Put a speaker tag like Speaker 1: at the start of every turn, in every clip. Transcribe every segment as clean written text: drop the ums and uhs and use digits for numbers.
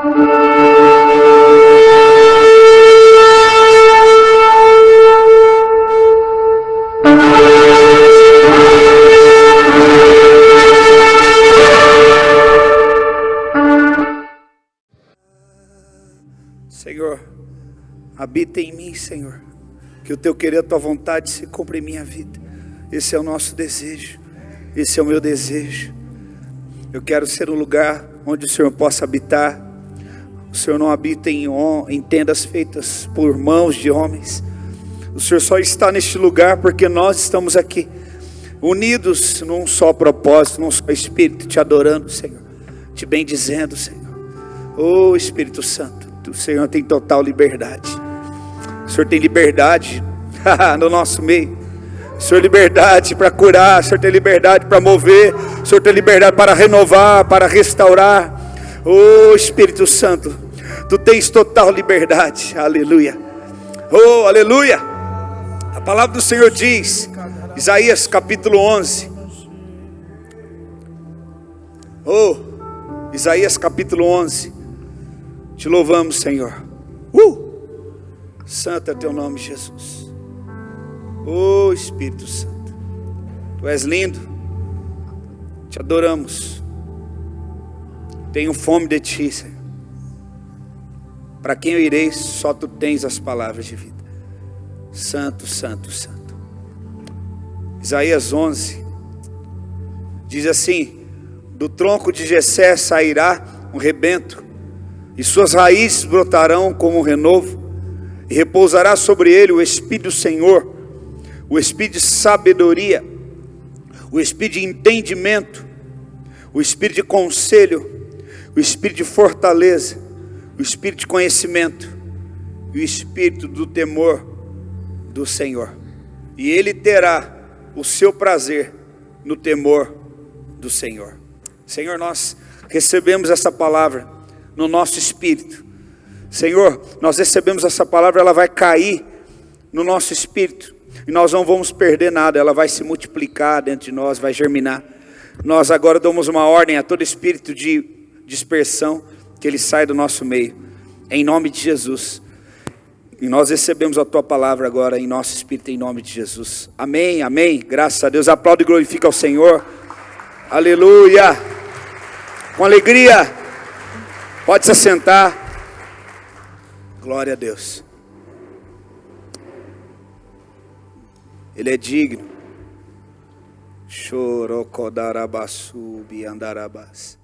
Speaker 1: Senhor, habita em mim, Senhor, que o teu querer, a tua vontade se cumpra em minha vida. Esse é o nosso desejo, esse é o meu desejo. Eu quero ser um lugar onde o Senhor possa habitar. O Senhor não habita em tendas feitas por mãos de homens. O Senhor só está neste lugar porque nós estamos aqui, unidos num só propósito, num só Espírito, te adorando, Senhor, te bendizendo, Senhor. Oh Espírito Santo, o Senhor tem total liberdade. O Senhor tem liberdade no nosso meio. O Senhor tem liberdade para curar. O Senhor tem liberdade para mover. O Senhor tem liberdade para renovar, para restaurar. Oh Espírito Santo, tu tens total liberdade. Aleluia. Oh, aleluia. A palavra do Senhor diz, Isaías capítulo 11. Oh, Isaías capítulo 11. Te louvamos, Senhor. Santo é teu nome, Jesus. Oh Espírito Santo, tu és lindo. Te adoramos. Tenho fome de ti, Senhor. Para quem eu irei? Só tu tens as palavras de vida. Santo, santo, santo. Isaías 11 diz assim: do tronco de Jessé sairá um rebento, e suas raízes brotarão como um renovo, e repousará sobre ele o Espírito do Senhor, o Espírito de sabedoria, o Espírito de entendimento, o Espírito de conselho, o Espírito de fortaleza, o Espírito de conhecimento, e o Espírito do temor do Senhor. E ele terá o seu prazer no temor do Senhor. Senhor, nós recebemos essa palavra no nosso espírito. Senhor, nós recebemos essa palavra, ela vai cair no nosso espírito, e nós não vamos perder nada, ela vai se multiplicar dentro de nós, vai germinar. Nós agora damos uma ordem a todo espírito de dispersão, que ele sai do nosso meio, em nome de Jesus. E nós recebemos a tua palavra agora em nosso espírito, em nome de Jesus. Amém, amém. Graças a Deus. Aplaude e glorifica ao Senhor. Aleluia. Com alegria. Pode se assentar. Glória a Deus. Ele é digno. Chorocodarabassu biandarabas.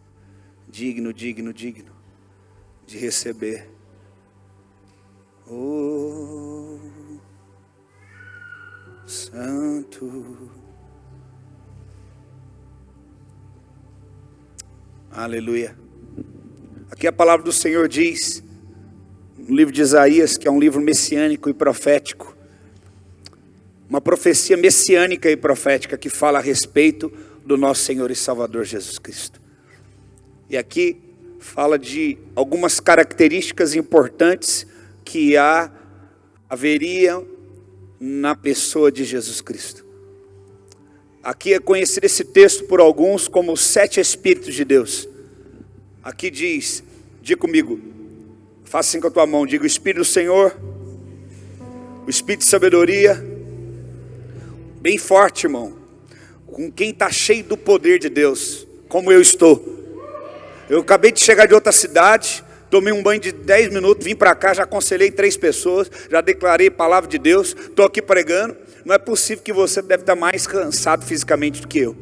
Speaker 1: Digno, digno, digno de receber. Oh, Santo. Aleluia. Aqui a palavra do Senhor diz, no livro de Isaías, que é um livro messiânico e profético, uma profecia messiânica e profética que fala a respeito do nosso Senhor e Salvador Jesus Cristo. E aqui fala de algumas características importantes que haveria na pessoa de Jesus Cristo. Aqui é conhecido esse texto por alguns como os 7 Espíritos de Deus. Aqui diz, diga comigo, faça assim com a tua mão, diga o Espírito do Senhor, o Espírito de sabedoria, bem forte, irmão, com quem está cheio do poder de Deus, como eu estou. Eu acabei de chegar de outra cidade, tomei um banho de 10 minutos, vim para cá, já aconselhei 3 pessoas, já declarei a palavra de Deus, estou aqui pregando. Não é possível que você deve estar mais cansado fisicamente do que eu,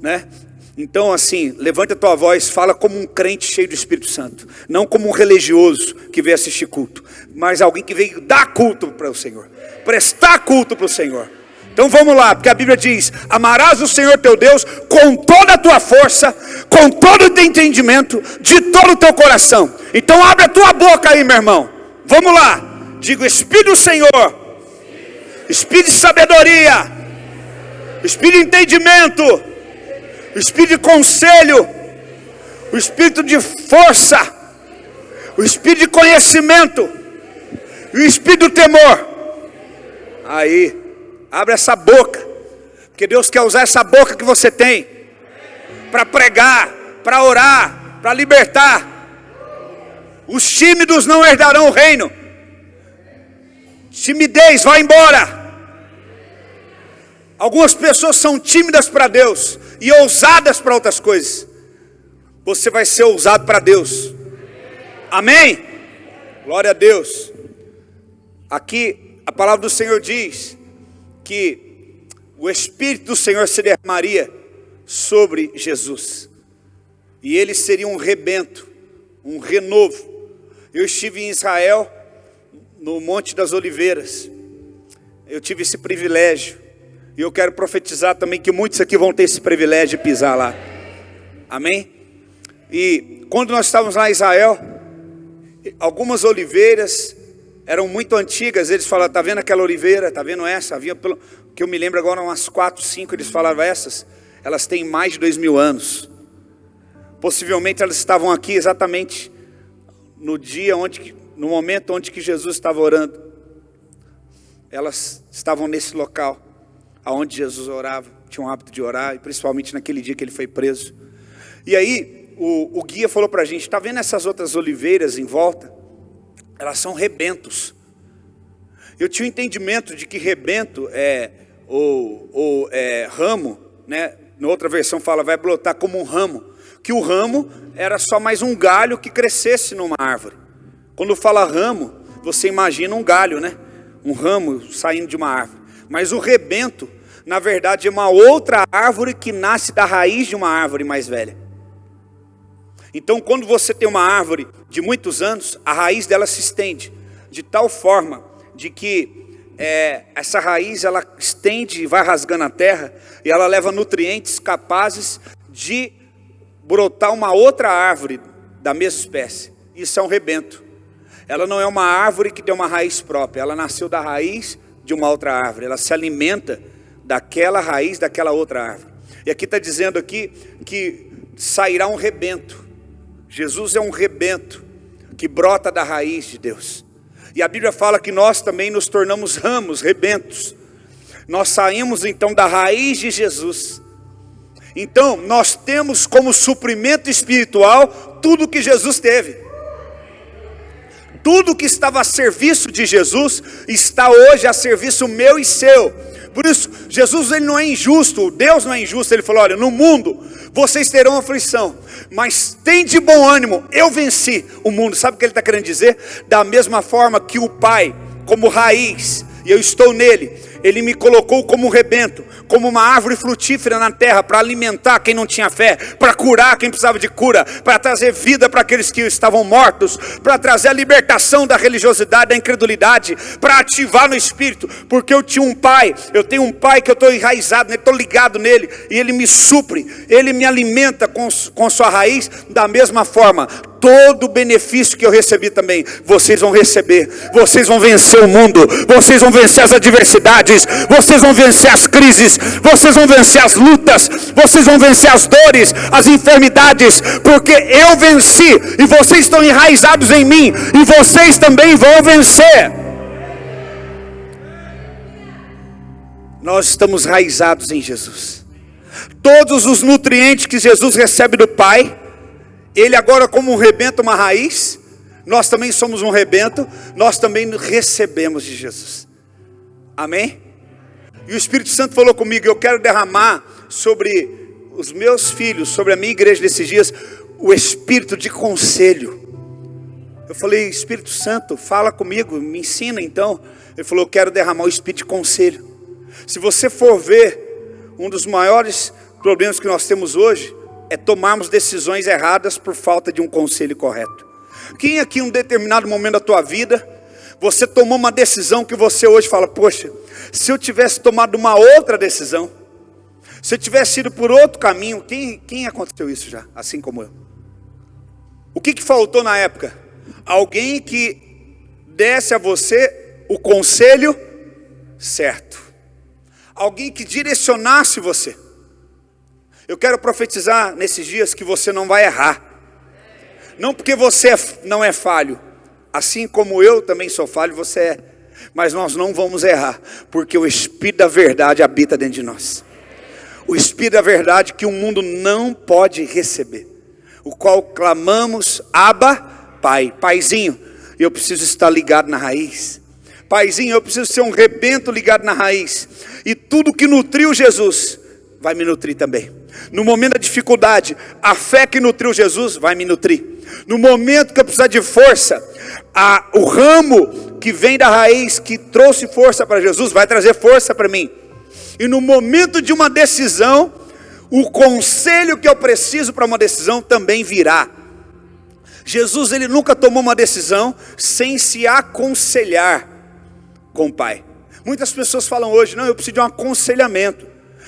Speaker 1: né? Então assim, levante a tua voz, fala como um crente cheio do Espírito Santo, não como um religioso que veio assistir culto, mas alguém que veio dar culto para o Senhor, prestar culto para o Senhor. Então vamos lá, porque a Bíblia diz, amarás o Senhor teu Deus com toda a tua força, com todo o teu entendimento, de todo o teu coração. Então abre a tua boca aí, meu irmão, vamos lá, diga o Espírito do Senhor, Espírito de sabedoria, Espírito de entendimento, o Espírito de conselho, o Espírito de força, o Espírito de conhecimento, e o Espírito do temor. Aí, abre essa boca, porque Deus quer usar essa boca que você tem, para pregar, para orar, para libertar. Os tímidos não herdarão o reino. Timidez, vai embora. Algumas pessoas são tímidas para Deus e ousadas para outras coisas. Você vai ser ousado para Deus. Amém? Glória a Deus. Aqui a palavra do Senhor diz que o Espírito do Senhor se derramaria sobre Jesus. E ele seria um rebento, um renovo. Eu estive em Israel, no Monte das Oliveiras. Eu tive esse privilégio. E eu quero profetizar também que muitos aqui vão ter esse privilégio de pisar lá. Amém? E quando nós estávamos lá em Israel, algumas oliveiras eram muito antigas. Eles falaram, está vendo aquela oliveira? Está vendo essa? Havia, pelo que eu me lembro agora, umas 4, 5, eles falavam essas. Elas têm mais de 2000 anos. Possivelmente elas estavam aqui exatamente no momento onde que Jesus estava orando. Elas estavam nesse local aonde Jesus orava, tinha um hábito de orar, e principalmente naquele dia que ele foi preso. E aí o guia falou para a gente, está vendo essas outras oliveiras em volta? Elas são rebentos. Eu tinha o entendimento de que rebento é ramo, né? Na outra versão fala, vai brotar como um ramo. Que o ramo era só mais um galho que crescesse numa árvore. Quando fala ramo, você imagina um galho, né? Um ramo saindo de uma árvore. Mas o rebento, na verdade, é uma outra árvore que nasce da raiz de uma árvore mais velha. Então, quando você tem uma árvore de muitos anos, a raiz dela se estende, de tal forma de que essa raiz ela estende e vai rasgando a terra, e ela leva nutrientes capazes de brotar uma outra árvore da mesma espécie. Isso é um rebento. Ela não é uma árvore que tem uma raiz própria, ela nasceu da raiz de uma outra árvore, ela se alimenta daquela raiz daquela outra árvore. E aqui está dizendo aqui que sairá um rebento. Jesus é um rebento que brota da raiz de Deus. E a Bíblia fala que nós também nos tornamos ramos, rebentos. Nós saímos então da raiz de Jesus. Então nós temos como suprimento espiritual tudo que Jesus teve. Tudo que estava a serviço de Jesus está hoje a serviço meu e seu. Por isso, Jesus ele não é injusto, Deus não é injusto. Ele falou, olha, no mundo vocês terão aflição, mas tem de bom ânimo, eu venci o mundo. Sabe o que ele está querendo dizer? Da mesma forma que o Pai, como raiz, e eu estou nele, ele me colocou como um rebento, como uma árvore frutífera na terra, para alimentar quem não tinha fé, para curar quem precisava de cura, para trazer vida para aqueles que estavam mortos, para trazer a libertação da religiosidade, da incredulidade, para ativar no espírito, porque eu tinha um pai, eu tenho um pai que eu estou enraizado, estou ligado nele, e ele me supre, ele me alimenta com sua raiz. Da mesma forma, todo o benefício que eu recebi também, vocês vão receber. Vocês vão vencer o mundo, vocês vão vencer as adversidades, vocês vão vencer as crises, vocês vão vencer as lutas, vocês vão vencer as dores, as enfermidades, porque eu venci, e vocês estão enraizados em mim, e vocês também vão vencer. Nós estamos enraizados em Jesus. Todos os nutrientes que Jesus recebe do Pai, ele agora como um rebento, uma raiz, nós também somos um rebento, nós também recebemos de Jesus. Amém? E o Espírito Santo falou comigo, eu quero derramar sobre os meus filhos, sobre a minha igreja nesses dias, o espírito de conselho. Eu falei, Espírito Santo, fala comigo, me ensina então. Ele falou, eu quero derramar o espírito de conselho. Se você for ver, um dos maiores problemas que nós temos hoje é tomarmos decisões erradas por falta de um conselho correto. Quem aqui em um determinado momento da tua vida, você tomou uma decisão que você hoje fala, poxa, se eu tivesse tomado uma outra decisão, se eu tivesse ido por outro caminho, quem aconteceu isso já, assim como eu? O que faltou na época? Alguém que desse a você o conselho certo. Alguém que direcionasse você. Eu quero profetizar nesses dias que você não vai errar. Não porque você não é falho, assim como eu também sou falho, você é. Mas nós não vamos errar, porque o Espírito da verdade habita dentro de nós. O Espírito da verdade que o mundo não pode receber, o qual clamamos, Abba, pai. Paizinho, eu preciso estar ligado na raiz. Paizinho, eu preciso ser um rebento ligado na raiz. E tudo que nutriu Jesus vai me nutrir também. No momento da dificuldade, a fé que nutriu Jesus vai me nutrir. No momento que eu precisar de força, o ramo que vem da raiz, que trouxe força para Jesus, vai trazer força para mim. E no momento de uma decisão, o conselho que eu preciso para uma decisão também virá. Jesus, ele nunca tomou uma decisão sem se aconselhar com o Pai. Muitas pessoas falam hoje, não, eu preciso de um aconselhamento.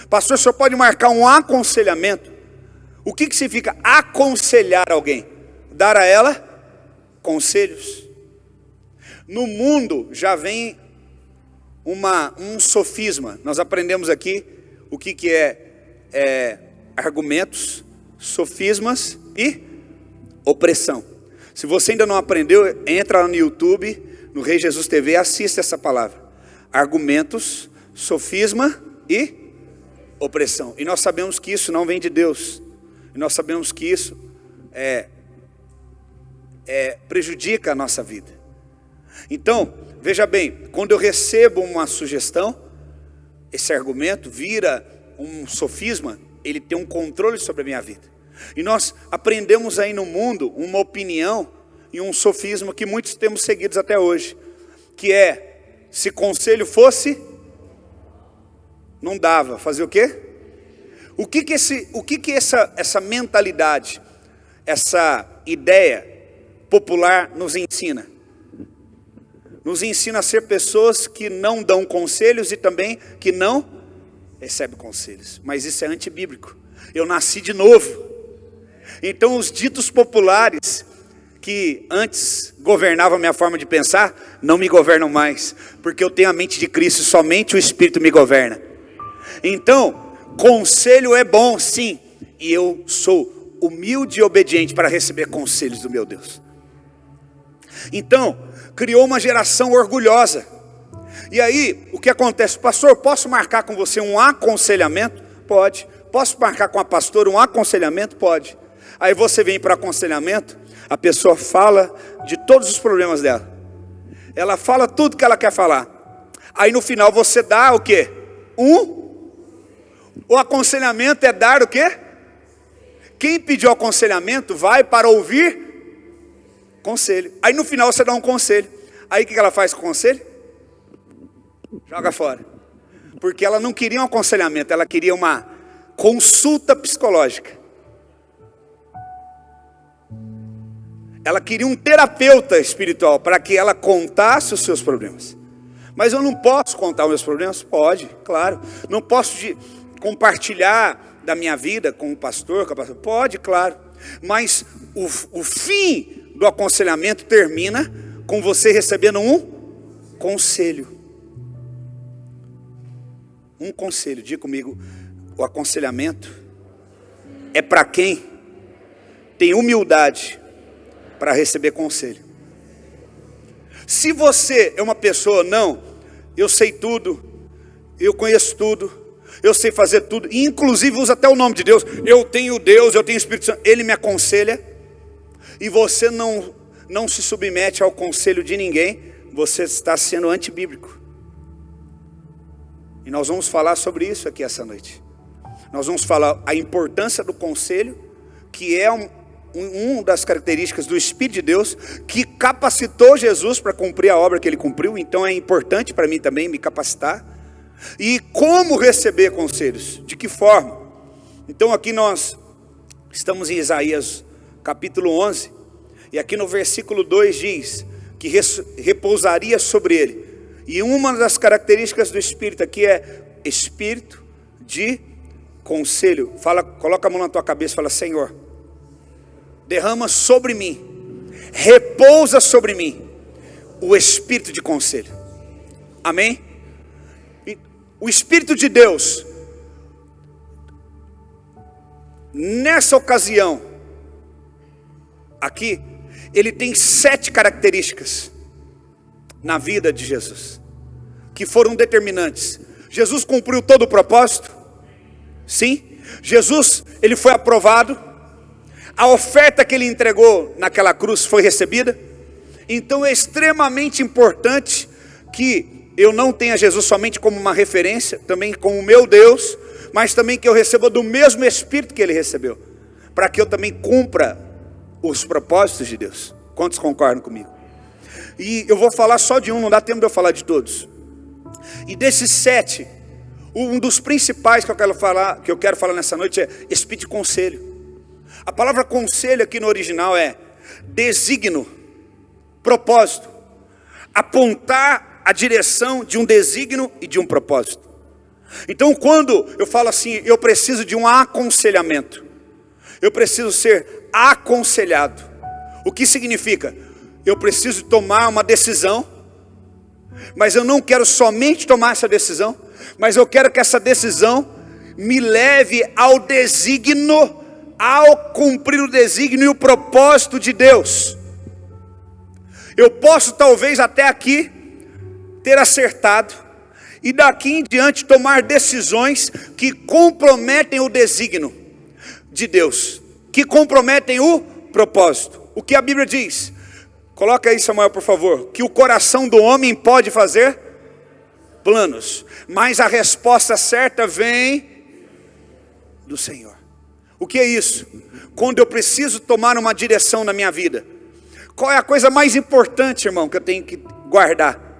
Speaker 1: Pastor, o senhor pode marcar um aconselhamento? O que significa aconselhar alguém? Dar a ela conselhos. No mundo já vem um sofisma. Nós aprendemos aqui o que é argumentos, sofismas e opressão. Se você ainda não aprendeu, entra lá no YouTube, no Rei Jesus TV, e assista essa palavra. Argumentos, sofisma e opressão. E nós sabemos que isso não vem de Deus. E nós sabemos que isso prejudica a nossa vida. Então, veja bem, quando eu recebo uma sugestão, esse argumento vira um sofisma, ele tem um controle sobre a minha vida. E nós aprendemos aí no mundo uma opinião e um sofisma que muitos temos seguidos até hoje, que é, se conselho fosse, não dava, fazer o quê? O que essa mentalidade, essa ideia popular nos ensina? Nos ensina a ser pessoas que não dão conselhos e também que não recebem conselhos. Mas isso é antibíblico. Eu nasci de novo. Então os ditos populares que antes governavam a minha forma de pensar, não me governam mais. Porque eu tenho a mente de Cristo e somente o Espírito me governa. Então, conselho é bom, sim. E eu sou humilde e obediente para receber conselhos do meu Deus. Então, criou uma geração orgulhosa. E aí, o que acontece? Pastor, posso marcar com você um aconselhamento? Pode. Posso marcar com a pastora um aconselhamento? Pode. Aí você vem para aconselhamento, a pessoa fala de todos os problemas dela. Ela fala tudo que ela quer falar. Aí no final você dá o quê? O aconselhamento é dar o quê? Quem pediu aconselhamento vai para ouvir conselho. Aí no final você dá um conselho. Aí o que ela faz com o conselho? Joga fora. Porque ela não queria um aconselhamento, ela queria uma consulta psicológica. Ela queria um terapeuta espiritual para que ela contasse os seus problemas. Mas eu não posso contar os meus problemas? Pode, claro. Não posso compartilhar da minha vida com o pastor, com a pastora? Pode, claro. Mas o fim do aconselhamento termina com você recebendo um conselho. Um conselho, diga comigo, o aconselhamento é para quem tem humildade para receber conselho. Se você é uma pessoa, não, eu sei tudo, eu conheço tudo, eu sei fazer tudo, inclusive usa até o nome de Deus, eu tenho Deus, eu tenho Espírito Santo, Ele me aconselha, e você não se submete ao conselho de ninguém, você está sendo antibíblico. E nós vamos falar sobre isso aqui essa noite. Nós vamos falar a importância do conselho, que é uma das características do Espírito de Deus, que capacitou Jesus para cumprir a obra que Ele cumpriu. Então é importante para mim também me capacitar. E como receber conselhos? De que forma? Então aqui nós estamos em Isaías capítulo 11. E aqui no versículo 2 diz que repousaria sobre ele. E uma das características do Espírito aqui é Espírito de conselho. Coloca a mão na tua cabeça e fala: Senhor, derrama sobre mim, repousa sobre mim o Espírito de conselho. Amém? O Espírito de Deus, nessa ocasião, aqui, ele tem 7 características na vida de Jesus, que foram determinantes. Jesus cumpriu todo o propósito? Sim. Jesus, ele foi aprovado. A oferta que ele entregou naquela cruz foi recebida. Então é extremamente importante que eu não tenha Jesus somente como uma referência, também como meu Deus, mas também que eu receba do mesmo Espírito que ele recebeu, para que eu também cumpra os propósitos de Deus. Quantos concordam comigo? E eu vou falar só de um, não dá tempo de eu falar de todos. E desses 7, um dos principais que eu quero falar nessa noite é espírito de conselho. A palavra conselho aqui no original é desígnio, propósito, apontar a direção de um desígnio e de um propósito. Então quando eu falo assim, eu preciso de um aconselhamento, eu preciso ser aconselhado. O que significa? Eu preciso tomar uma decisão, mas eu não quero somente tomar essa decisão, mas eu quero que essa decisão me leve ao desígnio, ao cumprir o desígnio e o propósito de Deus. Eu posso talvez até aqui ter acertado, e daqui em diante tomar decisões que comprometem o desígnio de Deus, que comprometem o propósito. O que a Bíblia diz? Coloca aí, Samuel, por favor. Que o coração do homem pode fazer planos, mas a resposta certa vem do Senhor. O que é isso? Quando eu preciso tomar uma direção na minha vida, qual é a coisa mais importante, irmão, que eu tenho que guardar?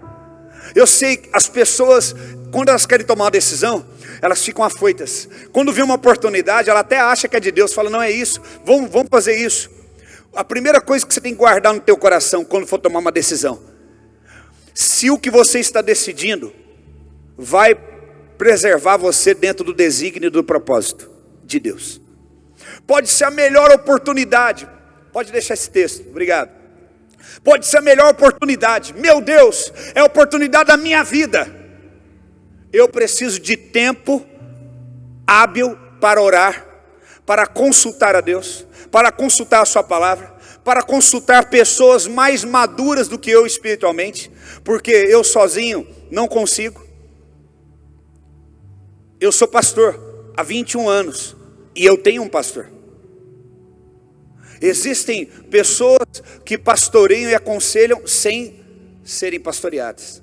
Speaker 1: Eu sei que as pessoas, quando elas querem tomar uma decisão, elas ficam afoitas. Quando vê uma oportunidade, ela até acha que é de Deus, fala, não é isso, vamos fazer isso. A primeira coisa que você tem que guardar no teu coração quando for tomar uma decisão, se o que você está decidindo vai preservar você dentro do desígnio e do propósito de Deus. Pode ser a melhor oportunidade, pode deixar esse texto, obrigado. Pode ser a melhor oportunidade, meu Deus, é a oportunidade da minha vida. Eu preciso de tempo hábil para orar, para consultar a Deus, para consultar a sua palavra, para consultar pessoas mais maduras do que eu espiritualmente, porque eu sozinho não consigo. Eu sou pastor há 21 anos e eu tenho um pastor. Existem pessoas que pastoreiam e aconselham sem serem pastoreadas.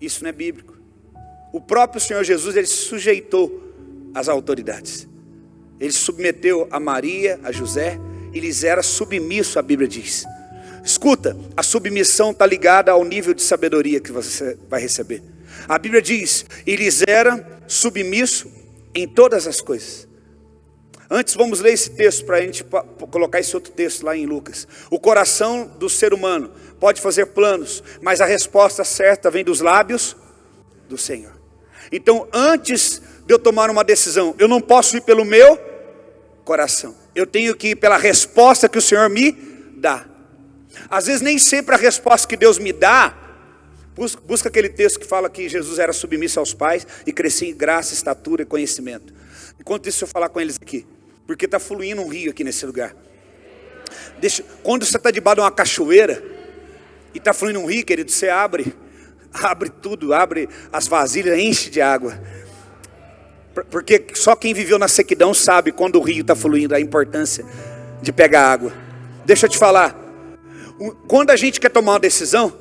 Speaker 1: Isso não é bíblico. O próprio Senhor Jesus, ele se sujeitou às autoridades. Ele se submeteu a Maria, a José, e lhes era submisso, a Bíblia diz. Escuta, a submissão está ligada ao nível de sabedoria que você vai receber. A Bíblia diz, e lhes era submisso em todas as coisas. Antes vamos ler esse texto para a gente colocar esse outro texto lá em Lucas. O coração do ser humano pode fazer planos, mas a resposta certa vem dos lábios do Senhor. Então antes de eu tomar uma decisão, eu não posso ir pelo meu coração. Eu tenho que ir pela resposta que o Senhor me dá. Às vezes nem sempre a resposta que Deus me dá, busca aquele texto que fala que Jesus era submisso aos pais e crescia em graça, estatura e conhecimento. Enquanto isso eu falar com eles aqui, porque está fluindo um rio aqui nesse lugar. Quando você está debaixo de uma cachoeira e está fluindo um rio, querido, você abre tudo, abre as vasilhas, enche de água. Porque só quem viveu na sequidão sabe quando o rio está fluindo, a importância de pegar água. Deixa eu te falar, quando a gente quer tomar uma decisão,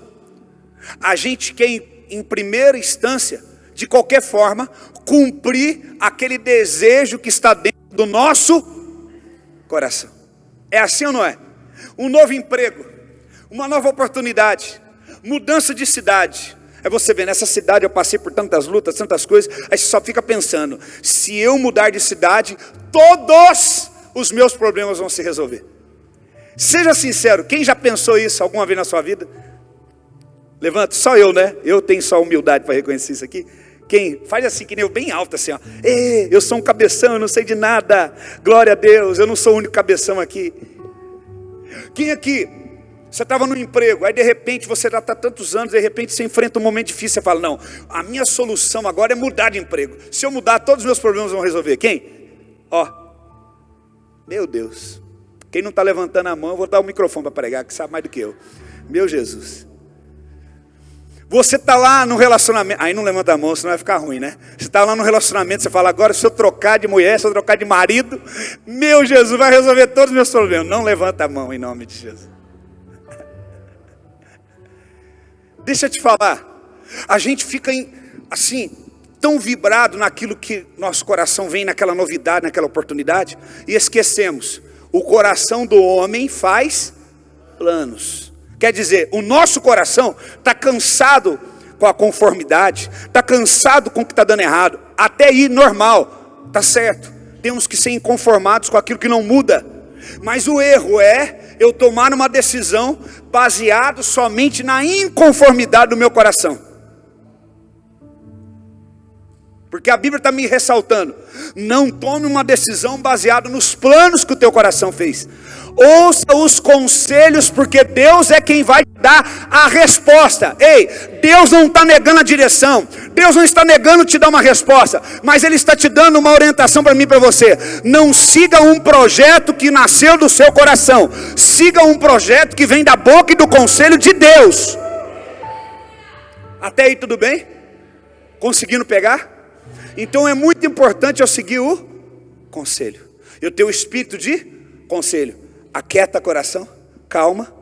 Speaker 1: a gente quer em primeira instância, de qualquer forma, cumprir aquele desejo que está dentro do nosso coração. É assim ou não é? Um novo emprego, uma nova oportunidade, mudança de cidade. Aí você vê, nessa cidade eu passei por tantas lutas, tantas coisas, aí você só fica pensando, se eu mudar de cidade, todos os meus problemas vão se resolver. Seja sincero, quem já pensou isso alguma vez na sua vida? Levanta, só eu, né? Eu tenho só humildade para reconhecer isso aqui. Quem? Faz assim, que nem eu, bem alto assim, ó. Eu sou um cabeção, eu não sei de nada. Glória a Deus, eu não sou o único cabeção aqui. Quem aqui? Você estava no emprego, aí de repente você já está tantos anos, de repente você enfrenta um momento difícil, você fala, não, a minha solução agora é mudar de emprego. Se eu mudar, todos os meus problemas vão resolver. Quem? Ó, meu Deus. Quem não está levantando a mão, eu vou dar o microfone para pregar, que sabe mais do que eu. Meu Jesus. Você está lá no relacionamento, aí não levanta a mão, senão vai ficar ruim, né? Você está lá no relacionamento, você fala, agora se eu trocar de mulher, se eu trocar de marido, meu Jesus, vai resolver todos os meus problemas. Não levanta a mão em nome de Jesus. Deixa eu te falar, a gente fica assim, tão vibrado naquilo que nosso coração vem, naquela novidade, naquela oportunidade, e esquecemos, o coração do homem faz planos. Quer dizer, o nosso coração está cansado com a conformidade, está cansado com o que está dando errado, até aí normal, está certo, temos que ser inconformados com aquilo que não muda, mas o erro é eu tomar uma decisão baseado somente na inconformidade do meu coração, porque a Bíblia está me ressaltando, não tome uma decisão baseada nos planos que o teu coração fez, ouça os conselhos, porque Deus é quem vai dar a resposta. Ei, Deus não está negando a direção, Deus não está negando te dar uma resposta, mas Ele está te dando uma orientação para mim e para você. Não siga um projeto que nasceu do seu coração, siga um projeto que vem da boca e do conselho de Deus. Até aí tudo bem? Conseguindo pegar? Então é muito importante eu seguir o conselho, eu ter o espírito de conselho. Aquieta coração, calma.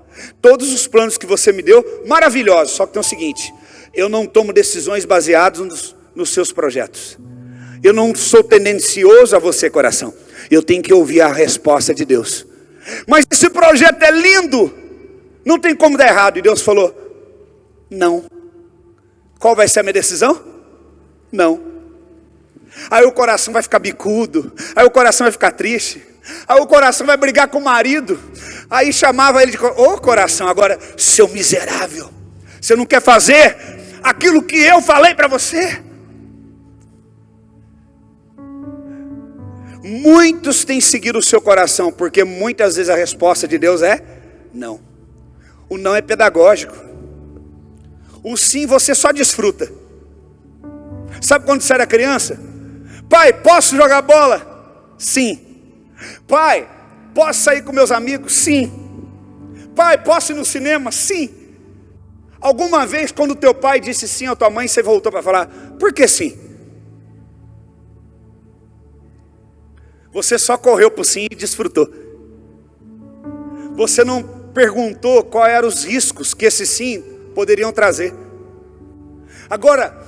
Speaker 1: Todos os planos que você me deu, maravilhosos. Só que tem o seguinte, eu não tomo decisões baseadas nos seus projetos. Eu não sou tendencioso a você, coração. Eu tenho que ouvir a resposta de Deus. Mas esse projeto é lindo, não tem como dar errado. E Deus falou, não. Qual vai ser a minha decisão? Não. Aí o coração vai ficar bicudo, aí o coração vai ficar triste, aí o coração vai brigar com o marido. Aí chamava ele de, coração, agora, seu miserável, você não quer fazer aquilo que eu falei para você? Muitos têm seguido o seu coração, porque muitas vezes a resposta de Deus é não. O não é pedagógico, o sim você só desfruta. Sabe quando você era criança? Pai, posso jogar bola? Sim. Pai, posso sair com meus amigos? Sim. Pai, posso ir no cinema? Sim. Alguma vez quando teu pai disse sim à tua mãe, você voltou para falar, por que sim? Você só correu para o sim e desfrutou. Você não perguntou quais eram os riscos que esse sim poderiam trazer. Agora,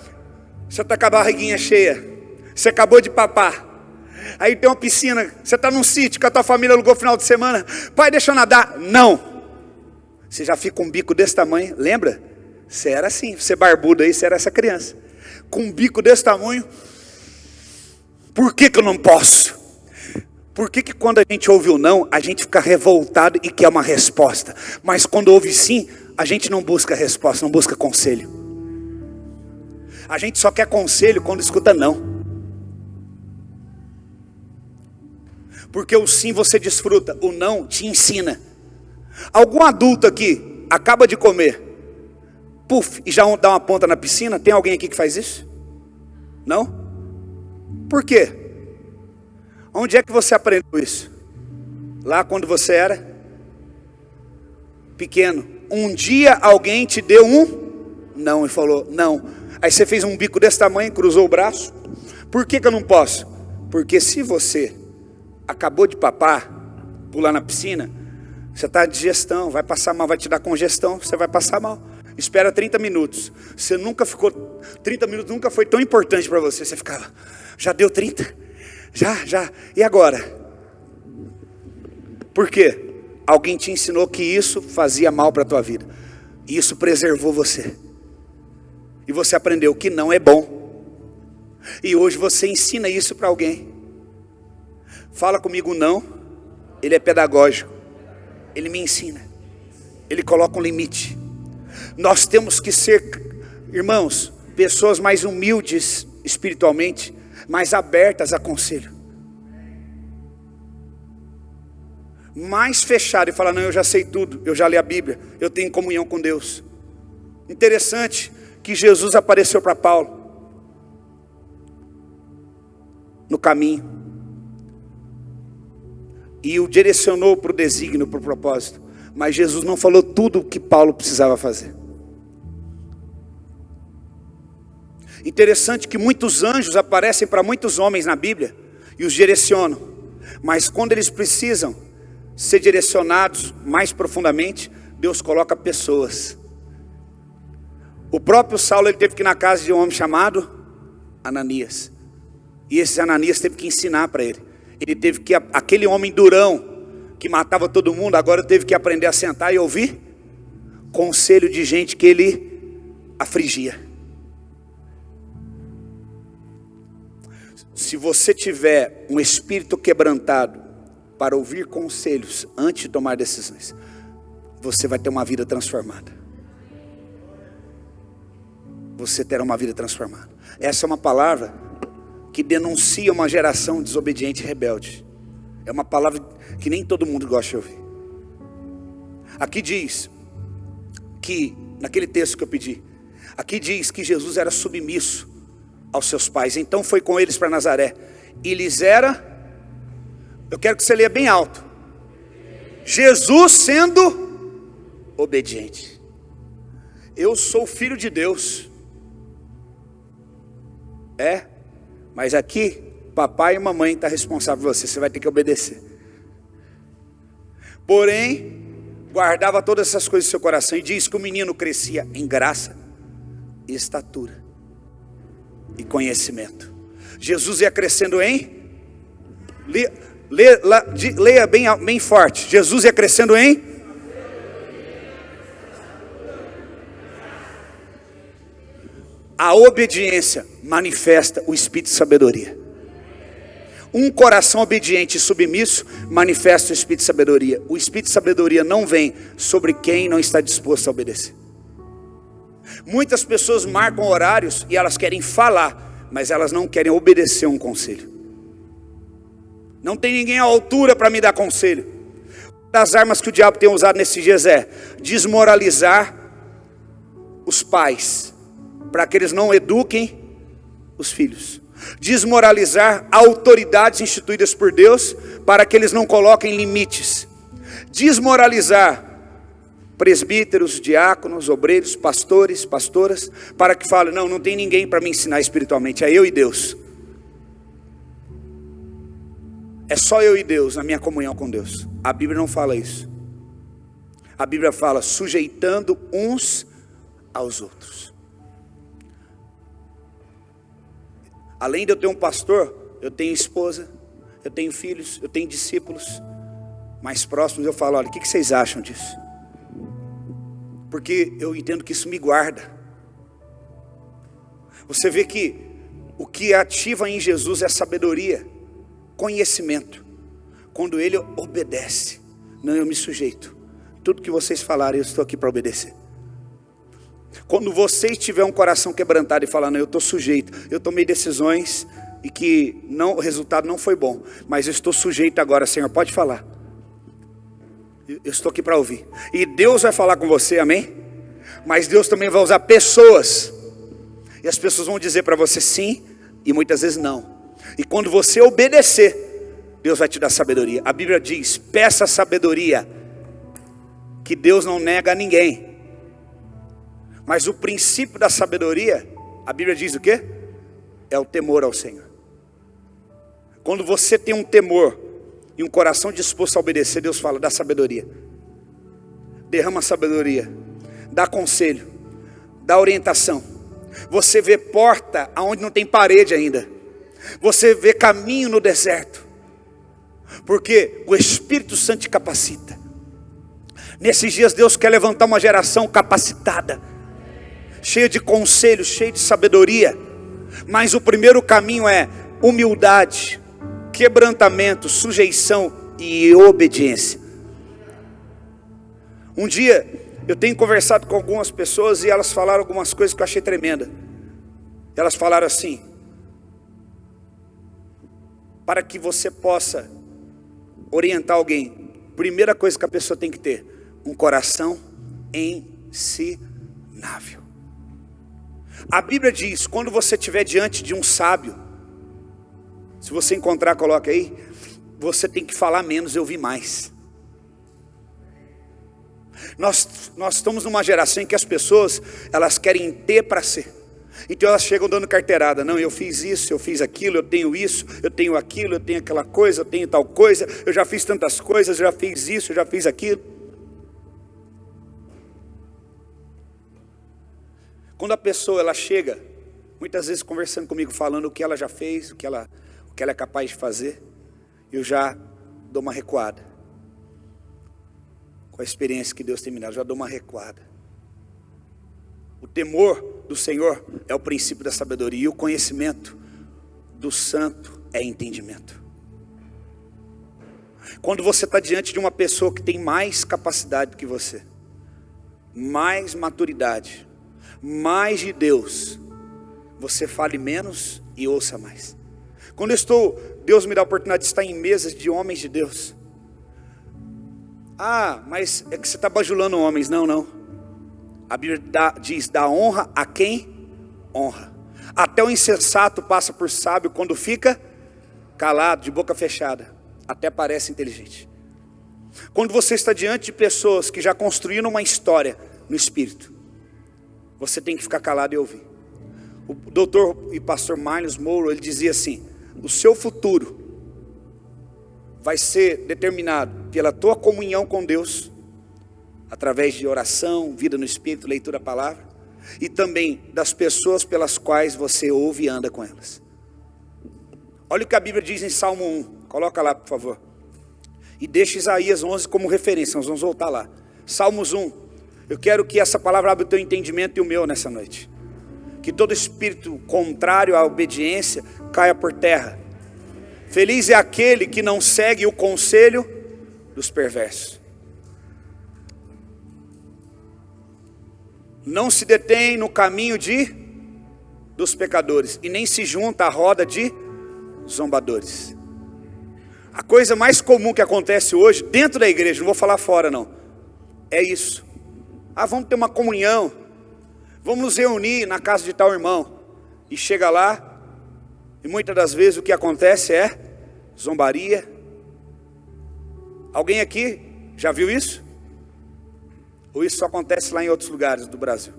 Speaker 1: você está com a barriguinha cheia, você acabou de papar, aí tem uma piscina, você está num sítio que a tua família alugou final de semana, pai, deixa eu nadar, não, você já fica com um bico desse tamanho, lembra? Você era assim, você barbudo aí, você era essa criança, com um bico desse tamanho, por que eu não posso? Por que quando a gente ouve o não, a gente fica revoltado e quer uma resposta, mas quando ouve sim, a gente não busca resposta, não busca conselho, a gente só quer conselho quando escuta não. Porque o sim você desfruta, o não te ensina. Algum adulto aqui acaba de comer, puf, e já dá uma ponta na piscina? Tem alguém aqui que faz isso? Não? Por quê? Onde é que você aprendeu isso? Lá quando você era pequeno. Um dia alguém te deu um não e falou não. Aí você fez um bico desse tamanho, cruzou o braço. Por que eu não posso? Porque se você acabou de papar, pular na piscina, você está de digestão, vai passar mal, vai te dar congestão, você vai passar mal. Espera 30 minutos. Você nunca ficou, 30 minutos nunca foi tão importante para você. Você ficava, já deu 30? Já. E agora? Por quê? Alguém te ensinou que isso fazia mal para a tua vida. E isso preservou você. E você aprendeu que não é bom. E hoje você ensina isso para alguém. Fala comigo não, ele é pedagógico, ele me ensina, ele coloca um limite. Nós temos que ser, irmãos, pessoas mais humildes espiritualmente, mais abertas a conselho. Mais fechado e falar, não, eu já sei tudo, eu já li a Bíblia, eu tenho comunhão com Deus. Interessante que Jesus apareceu para Paulo no caminho e o direcionou para o desígnio, para o propósito. Mas Jesus não falou tudo o que Paulo precisava fazer. Interessante que muitos anjos aparecem para muitos homens na Bíblia e os direcionam, mas quando eles precisam ser direcionados mais profundamente, Deus coloca pessoas. O próprio Saulo, ele teve que ir na casa de um homem chamado Ananias, e esse Ananias teve que ensinar para ele. Ele teve que, aquele homem durão que matava todo mundo, agora teve que aprender a sentar e ouvir conselho de gente que ele afligia. Se você tiver um espírito quebrantado para ouvir conselhos antes de tomar decisões, você vai ter uma vida transformada. Você terá uma vida transformada. Essa é uma palavra que denuncia uma geração desobediente e rebelde. É uma palavra que nem todo mundo gosta de ouvir. Aqui diz que, naquele texto que eu pedi, aqui diz que Jesus era submisso aos seus pais. Então foi com eles para Nazaré. E lhes era, eu quero que você leia bem alto, Jesus sendo obediente. Eu sou filho de Deus. Mas aqui, papai e mamãe estão responsáveis por você. Você vai ter que obedecer. Porém, guardava todas essas coisas no seu coração. E diz que o menino crescia em graça, estatura e conhecimento. Jesus ia crescendo em... Leia bem forte. Jesus ia crescendo em... A obediência manifesta o espírito de sabedoria. Um coração obediente e submisso manifesta o espírito de sabedoria. O espírito de sabedoria não vem sobre quem não está disposto a obedecer. Muitas pessoas marcam horários e elas querem falar, mas elas não querem obedecer um conselho. Não tem ninguém à altura para me dar conselho. Uma das armas que o diabo tem usado nesses dias é desmoralizar os pais, para que eles não eduquem os filhos. Desmoralizar autoridades instituídas por Deus, para que eles não coloquem limites. Desmoralizar presbíteros, diáconos, obreiros, pastores, pastoras, para que falem, não tem ninguém para me ensinar espiritualmente, é eu e Deus. É só eu e Deus na minha comunhão com Deus. A Bíblia não fala isso. A Bíblia fala sujeitando uns aos outros. Além de eu ter um pastor, eu tenho esposa, eu tenho filhos, eu tenho discípulos mais próximos. Eu falo, olha, o que vocês acham disso? Porque eu entendo que isso me guarda. Você vê que o que ativa em Jesus é sabedoria, conhecimento. Quando ele obedece, não, eu me sujeito. Tudo que vocês falarem, eu estou aqui para obedecer. Quando você tiver um coração quebrantado e falar, não, eu estou sujeito, eu tomei decisões e que o resultado não foi bom, mas eu estou sujeito agora, Senhor, pode falar. Eu estou aqui para ouvir. E Deus vai falar com você, amém? Mas Deus também vai usar pessoas. E as pessoas vão dizer para você sim e muitas vezes não. E quando você obedecer, Deus vai te dar sabedoria. A Bíblia diz, peça sabedoria, que Deus não nega a ninguém. Mas o princípio da sabedoria, a Bíblia diz o quê? É o temor ao Senhor. Quando você tem um temor e um coração disposto a obedecer, Deus fala, dá sabedoria. Derrama sabedoria, dá conselho, dá orientação. Você vê porta aonde não tem parede ainda. Você vê caminho no deserto. Porque o Espírito Santo te capacita. Nesses dias Deus quer levantar uma geração capacitada, cheia de conselhos, cheia de sabedoria. Mas o primeiro caminho é humildade, quebrantamento, sujeição e obediência. Um dia eu tenho conversado com algumas pessoas e elas falaram algumas coisas que eu achei tremenda. Elas falaram assim: para que você possa orientar alguém, primeira coisa que a pessoa tem que ter, um coração ensinável. A Bíblia diz, quando você estiver diante de um sábio, se você encontrar, coloca aí, você tem que falar menos e ouvir mais. Nós estamos numa geração em que as pessoas, elas querem ter para ser. Então elas chegam dando carteirada. Não, eu fiz isso, eu fiz aquilo, eu tenho isso, eu tenho aquilo, eu tenho aquela coisa, eu tenho tal coisa, eu já fiz tantas coisas, eu já fiz isso, eu já fiz aquilo. Quando a pessoa ela chega, muitas vezes conversando comigo, falando o que ela já fez, o que ela é capaz de fazer, eu já dou uma recuada. Com a experiência que Deus tem me dado, eu já dou uma recuada. O temor do Senhor é o princípio da sabedoria, e o conhecimento do santo é entendimento. Quando você está diante de uma pessoa que tem mais capacidade do que você, mais maturidade, mais de Deus, você fale menos e ouça mais. Quando Deus me dá a oportunidade de estar em mesas de homens de Deus. Ah, mas é que você está bajulando homens. Não. A Bíblia diz, dá honra a quem honra. Até o insensato passa por sábio quando fica calado, de boca fechada. Até parece inteligente. Quando você está diante de pessoas que já construíram uma história no Espírito, você tem que ficar calado e ouvir. O doutor e pastor Miles Monroe, ele dizia assim: o seu futuro vai ser determinado pela tua comunhão com Deus, através de oração, vida no Espírito, leitura da palavra, e também das pessoas pelas quais você ouve e anda com elas. Olha o que a Bíblia diz em Salmo 1, coloca lá por favor, e deixa Isaías 11 como referência, nós vamos voltar lá. Salmos 1, eu quero que essa palavra abra o teu entendimento e o meu nessa noite. Que todo espírito contrário à obediência caia por terra. Feliz é aquele que não segue o conselho dos perversos. Não se detém no caminho dos pecadores, e nem se junta à roda de zombadores. A coisa mais comum que acontece hoje dentro da igreja, não vou falar fora não, é isso. Ah, vamos ter uma comunhão, vamos nos reunir na casa de tal irmão. E chega lá, e muitas das vezes o que acontece é zombaria. Alguém aqui já viu isso? Ou isso só acontece lá em outros lugares do Brasil?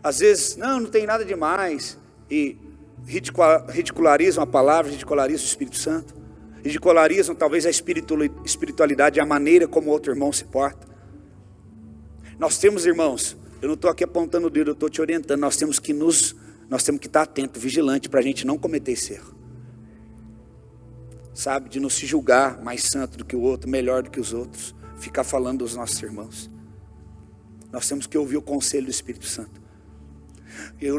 Speaker 1: Às vezes, não tem nada demais, e ridicularizam a palavra, ridicularizam o Espírito Santo, ridicularizam talvez a espiritualidade, a maneira como o outro irmão se porta. Nós temos, irmãos, eu não estou aqui apontando o dedo, eu estou te orientando, nós temos que estar atento, vigilante, para a gente não cometer esse erro. Sabe, de não se julgar mais santo do que o outro, melhor do que os outros, ficar falando dos nossos irmãos. Nós temos que ouvir o conselho do Espírito Santo.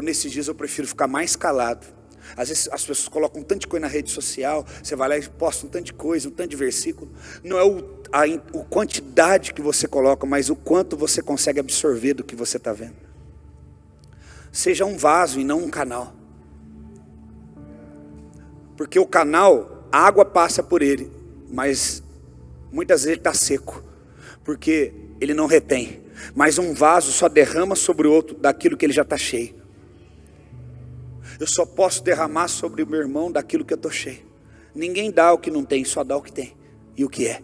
Speaker 1: Nesses dias eu prefiro ficar mais calado. Às vezes as pessoas colocam um tanto de coisa na rede social, você vai lá e posta um tanto de coisa, um tanto de versículo. Não é a quantidade que você coloca, mas o quanto você consegue absorver do que você está vendo. Seja um vaso e não um canal. Porque o canal, a água passa por ele, mas muitas vezes ele está seco, porque ele não retém. Mas um vaso só derrama sobre o outro daquilo que ele já está cheio. Eu só posso derramar sobre o meu irmão daquilo que eu estou cheio. Ninguém dá o que não tem, só dá o que tem e o que é.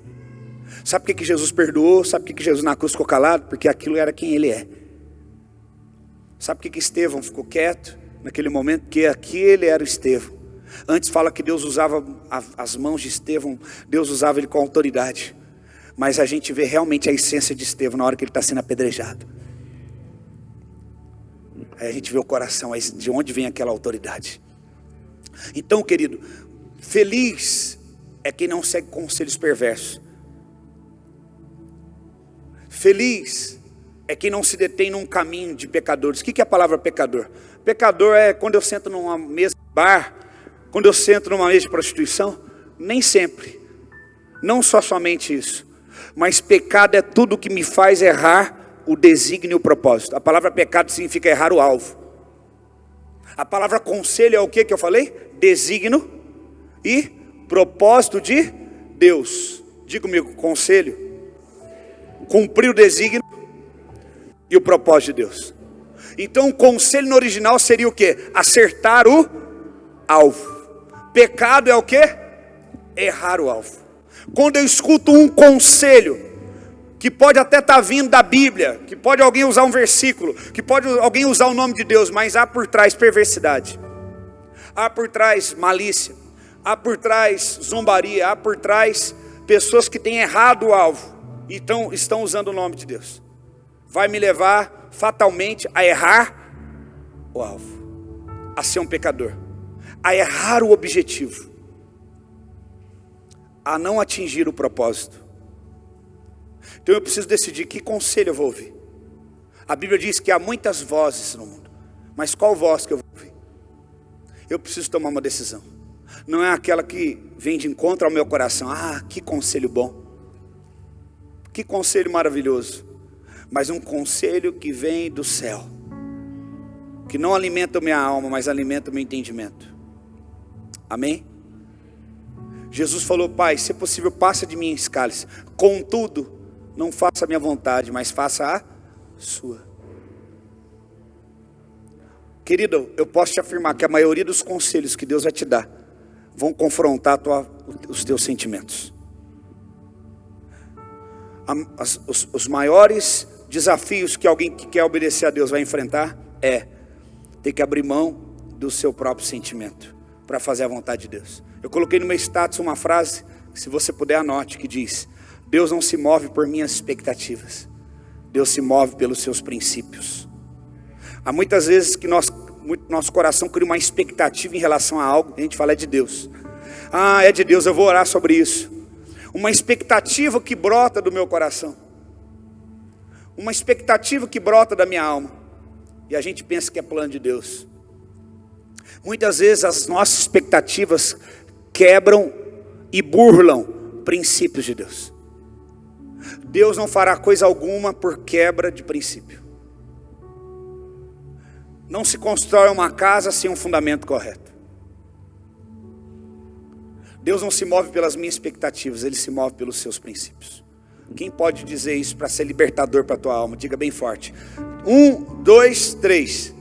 Speaker 1: Sabe por que Jesus perdoou? Sabe por que Jesus na cruz ficou calado? Porque aquilo era quem ele é. Sabe por que Estevão ficou quieto naquele momento? Porque aquele era o Estevão. Antes fala que Deus usava as mãos de Estevão, Deus usava ele com autoridade. Mas a gente vê realmente a essência de Estevão na hora que ele está sendo apedrejado. Aí a gente vê o coração, de onde vem aquela autoridade. Então, querido, feliz é quem não segue conselhos perversos. Feliz é quem não se detém num caminho de pecadores. O que é a palavra pecador? Pecador é quando eu sento numa mesa de bar, quando eu sento numa mesa de prostituição. Nem sempre, não somente isso, mas pecado é tudo que me faz errar o desígnio e o propósito. A palavra pecado significa errar o alvo. A palavra conselho é o que eu falei? Desígnio e propósito de Deus. Diga comigo, conselho, cumprir o desígnio e o propósito de Deus. Então o conselho no original seria o que? Acertar o alvo. Pecado é o que? Errar o alvo. Quando eu escuto um conselho que pode até estar vindo da Bíblia, que pode alguém usar um versículo, que pode alguém usar o nome de Deus, mas há por trás perversidade, há por trás malícia, há por trás zombaria, há por trás pessoas que têm errado o alvo e estão usando o nome de Deus. Vai me levar fatalmente a errar o alvo, a ser um pecador, a errar o objetivo, a não atingir o propósito. Então eu preciso decidir que conselho eu vou ouvir. A Bíblia diz que há muitas vozes no mundo, mas qual voz que eu vou ouvir? Eu preciso tomar uma decisão. Não é aquela que vem de encontro ao meu coração. Ah, que conselho bom, que conselho maravilhoso. Mas um conselho que vem do céu, que não alimenta a minha alma, mas alimenta o meu entendimento. Amém? Jesus falou: Pai, se possível, passa de mim esse cálice, contudo, não faça a minha vontade, mas faça a sua. Querido, eu posso te afirmar que a maioria dos conselhos que Deus vai te dar vão confrontar os teus sentimentos. Os maiores desafios que alguém que quer obedecer a Deus vai enfrentar é ter que abrir mão do seu próprio sentimento para fazer a vontade de Deus. Eu coloquei no meu status uma frase, se você puder anote, que diz: Deus não se move por minhas expectativas, Deus se move pelos seus princípios. Há muitas vezes que nosso coração cria uma expectativa em relação a algo, a gente fala: é de Deus. Ah, é de Deus, eu vou orar sobre isso. Uma expectativa que brota do meu coração, uma expectativa que brota da minha alma, e a gente pensa que é plano de Deus. Muitas vezes as nossas expectativas quebram e burlam princípios de Deus. Deus não fará coisa alguma por quebra de princípio. Não se constrói uma casa sem um fundamento correto. Deus não se move pelas minhas expectativas, Ele se move pelos seus princípios. Quem pode dizer isso para ser libertador para a tua alma? Diga bem forte. 1, 2, 3.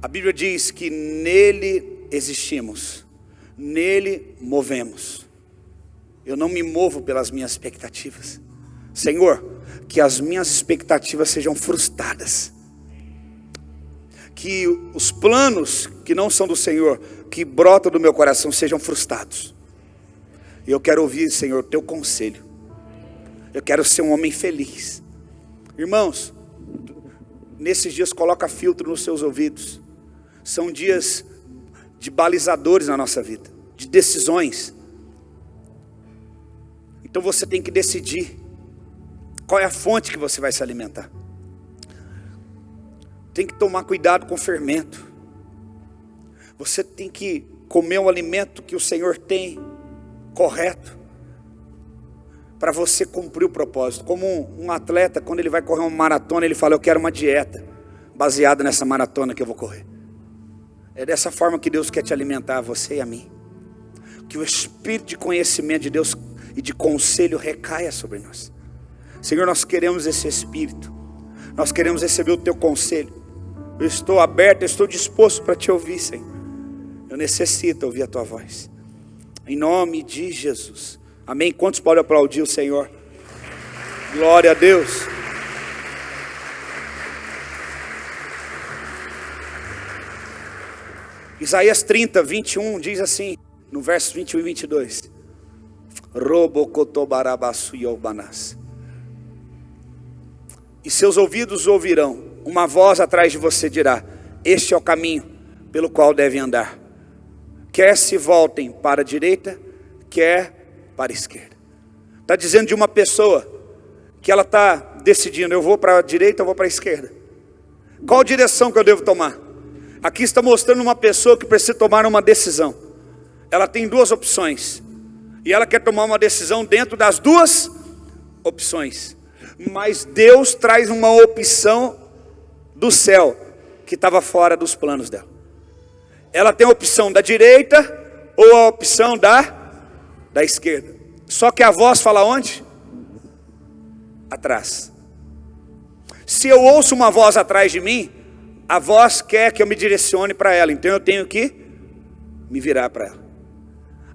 Speaker 1: A Bíblia diz que nele existimos, nele movemos. Eu não me movo pelas minhas expectativas. Senhor, que as minhas expectativas sejam frustradas. Que os planos que não são do Senhor, que brotam do meu coração, sejam frustrados. E eu quero ouvir, Senhor, teu conselho. Eu quero ser um homem feliz. Irmãos, nesses dias coloca filtro nos seus ouvidos. São dias de balizadores na nossa vida, de decisões. Então você tem que decidir qual é a fonte que você vai se alimentar. Tem que tomar cuidado com o fermento. Você tem que comer um alimento que o Senhor tem correto, para você cumprir o propósito. Como um atleta, quando ele vai correr uma maratona, ele fala: eu quero uma dieta baseada nessa maratona que eu vou correr. É dessa forma que Deus quer te alimentar, a você e a mim. Que o espírito de conhecimento de Deus e de conselho recaia sobre nós. Senhor, nós queremos esse espírito. Nós queremos receber o teu conselho. Eu estou aberto, eu estou disposto para te ouvir, Senhor. Eu necessito ouvir a tua voz. Em nome de Jesus. Amém? Quantos podem aplaudir o Senhor? Glória a Deus. Isaías 30, 21 diz assim, no verso 21 e 22. E seus ouvidos ouvirão, uma voz atrás de você dirá: este é o caminho pelo qual devem andar. Quer se voltem para a direita, quer para a esquerda. Está dizendo de uma pessoa que ela está decidindo: eu vou para a direita ou vou para a esquerda? Qual direção que eu devo tomar? Aqui está mostrando uma pessoa que precisa tomar uma decisão. Ela tem duas opções, e ela quer tomar uma decisão dentro das duas opções. Mas Deus traz uma opção do céu que estava fora dos planos dela. Ela tem a opção da direita ou a opção da esquerda. Só que a voz fala onde? Atrás. Se eu ouço uma voz atrás de mim, a voz quer que eu me direcione para ela. Então eu tenho que me virar para ela.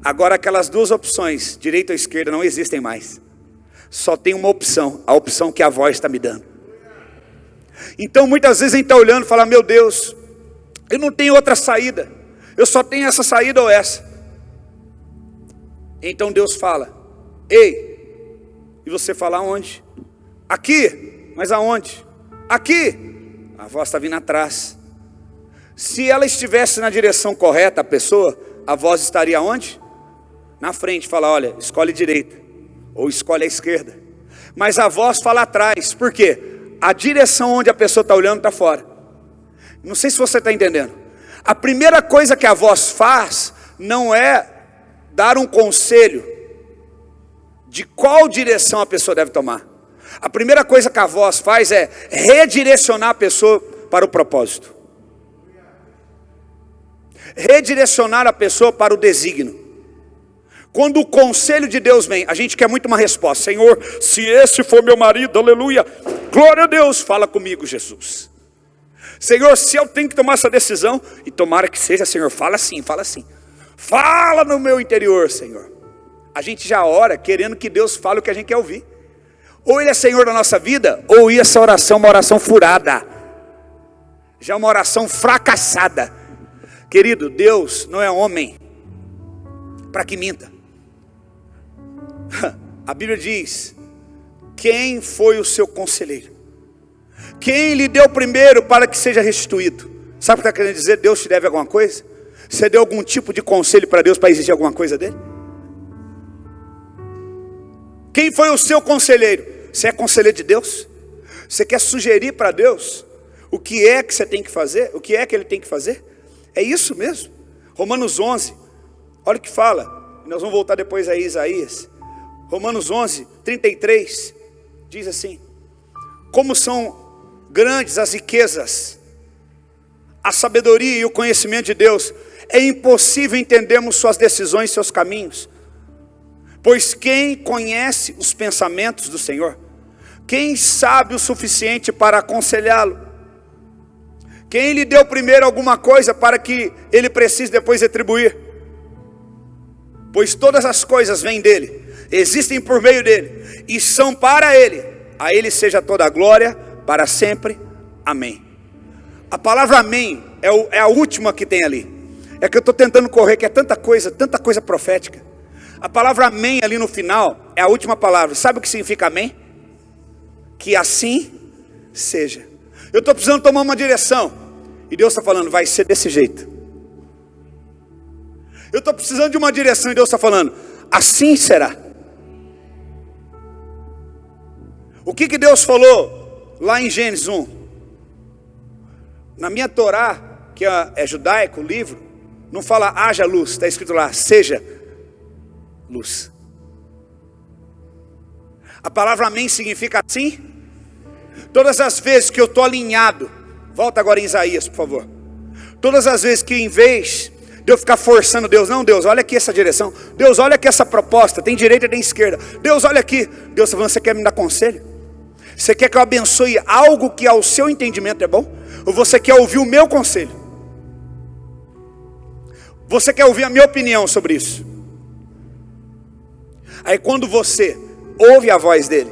Speaker 1: Agora aquelas duas opções, direita ou esquerda, não existem mais. Só tem uma opção, a opção que a voz está me dando. Então muitas vezes a gente está olhando e fala, meu Deus, eu não tenho outra saída, eu só tenho essa saída ou essa. Então Deus fala, ei, e você fala aonde? Aqui, mas aonde? Aqui, a voz está vindo atrás. Se ela estivesse na direção correta, a pessoa, a voz estaria onde? Na frente, fala, olha, escolhe direita, ou escolhe a esquerda. Mas a voz fala atrás, por quê? A direção onde a pessoa está olhando está fora. Não sei se você está entendendo. A primeira coisa que a voz faz, não é dar um conselho de qual direção a pessoa deve tomar. A primeira coisa que a voz faz é redirecionar a pessoa para o propósito. Redirecionar a pessoa para o desígnio. Quando o conselho de Deus vem, a gente quer muito uma resposta. Senhor, se esse for meu marido, aleluia, glória a Deus, fala comigo, Jesus. Senhor, se eu tenho que tomar essa decisão, e tomara que seja, Senhor, fala assim, fala assim. Fala no meu interior, Senhor. A gente já ora querendo que Deus fale o que a gente quer ouvir. Ou Ele é Senhor da nossa vida, ou essa oração é uma oração furada. Já é uma oração fracassada. Querido, Deus não é homem para que minta. A Bíblia diz, quem foi o seu conselheiro? Quem lhe deu primeiro para que seja restituído? Sabe o que está querendo dizer? Deus te deve alguma coisa? Você deu algum tipo de conselho para Deus para exigir alguma coisa dele? Quem foi o seu conselheiro? Você é conselheiro de Deus? Você quer sugerir para Deus o que é que você tem que fazer? O que é que Ele tem que fazer? É isso mesmo. Romanos 11, olha o que fala. Nós vamos voltar depois a Isaías. Romanos 11, 33, diz assim: como são grandes as riquezas, a sabedoria e o conhecimento de Deus, é impossível entendermos suas decisões e seus caminhos. Pois quem conhece os pensamentos do Senhor? Quem sabe o suficiente para aconselhá-lo? Quem lhe deu primeiro alguma coisa para que ele precise depois retribuir? Pois todas as coisas vêm dele, existem por meio dele, e são para ele. A ele seja toda a glória, para sempre. Amém. A palavra amém é a última que tem ali. É que eu estou tentando correr, que é tanta coisa profética. A palavra amém ali no final é a última palavra. Sabe o que significa amém? Que assim seja. Eu estou precisando tomar uma direção, e Deus está falando, vai ser desse jeito. Eu estou precisando de uma direção, e Deus está falando, assim será. O que Deus falou lá em Gênesis 1? Na minha Torá, que é judaico, o livro, não fala haja luz, está escrito lá, seja luz. A palavra amém significa assim. Todas as vezes que eu estou alinhado, volta agora em Isaías, por favor. Todas as vezes que em vez de eu ficar forçando Deus, não, Deus, olha aqui essa direção, Deus, olha aqui essa proposta, tem direita e tem esquerda, Deus, olha aqui, Deus está falando, você quer me dar conselho? Você quer que eu abençoe algo que ao seu entendimento é bom? Ou você quer ouvir o meu conselho? Você quer ouvir a minha opinião sobre isso? Aí quando você ouve a voz dele,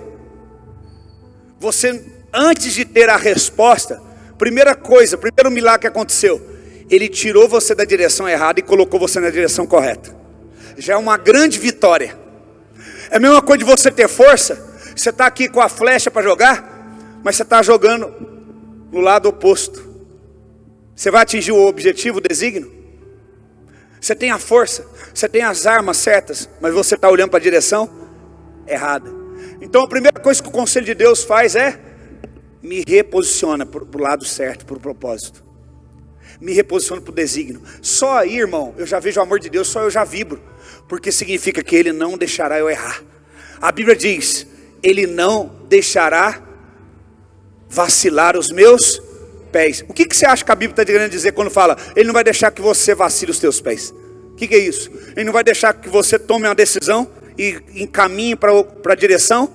Speaker 1: você, antes de ter a resposta, primeiro milagre que aconteceu, ele tirou você da direção errada e colocou você na direção correta. Já é uma grande vitória. É a mesma coisa de você ter força. Você está aqui com a flecha para jogar, mas você está jogando no lado oposto. Você vai atingir o objetivo, o desígnio? Você tem a força, você tem as armas certas, mas você está olhando para a direção errada. Então a primeira coisa que o conselho de Deus faz é me reposiciona para o lado certo, para o propósito. Me reposiciona para o desígnio. Só aí, irmão, eu já vejo o amor de Deus, só eu já vibro, porque significa que Ele não deixará eu errar. A Bíblia diz, Ele não deixará vacilar os meus pés. O que você acha que a Bíblia está querendo dizer quando fala, Ele não vai deixar que você vacile os teus pés? O que é isso? Ele não vai deixar que você tome uma decisão e encaminhe para a direção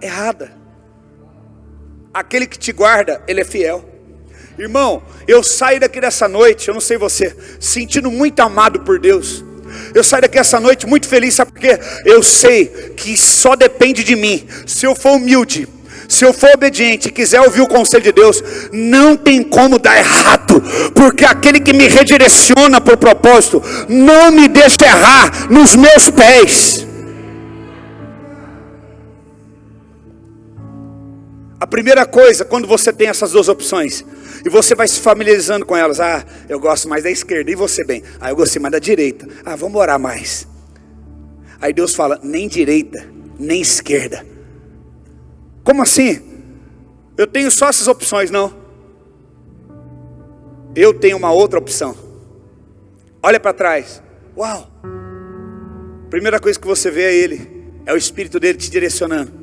Speaker 1: errada. Aquele que te guarda, Ele é fiel. Irmão, eu saio daqui dessa noite, eu não sei você, sentindo muito amado por Deus. Eu saio daqui essa noite muito feliz, sabe por quê? Eu sei que só depende de mim. Se eu for humilde, se eu for obediente e quiser ouvir o conselho de Deus, não tem como dar errado, porque aquele que me redireciona por propósito, não me deixa errar nos meus pés. A primeira coisa, quando você tem essas duas opções, e você vai se familiarizando com elas, eu gosto mais da esquerda, e você bem? Eu gostei mais da direita, vamos orar mais. Aí Deus fala, nem direita, nem esquerda. Como assim? Eu tenho só essas opções, não. Eu tenho uma outra opção. Olha para trás, uau. Primeira coisa que você vê é Ele, é o Espírito dele te direcionando.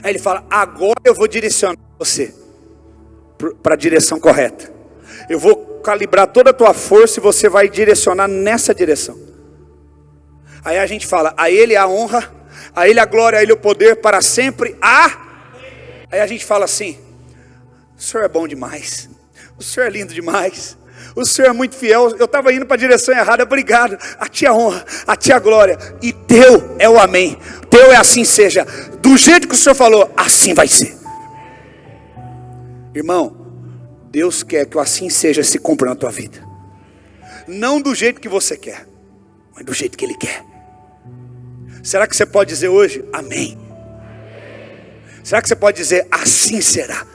Speaker 1: Aí Ele fala, agora eu vou direcionar você para a direção correta. Eu vou calibrar toda a tua força e você vai direcionar nessa direção. Aí a gente fala, a Ele a honra, a Ele a glória, a Ele o poder para sempre. Aí a gente fala assim, o Senhor é bom demais, o Senhor é lindo demais, o Senhor é muito fiel. Eu estava indo para a direção errada, obrigado. A Ti a honra, a Ti a glória, e Teu é o amém. Teu é assim seja, do jeito que o Senhor falou, assim vai ser. Irmão, Deus quer que o assim seja se cumpra na tua vida. Não do jeito que você quer, mas do jeito que Ele quer. Será que você pode dizer hoje, amém? Será que você pode dizer, assim será?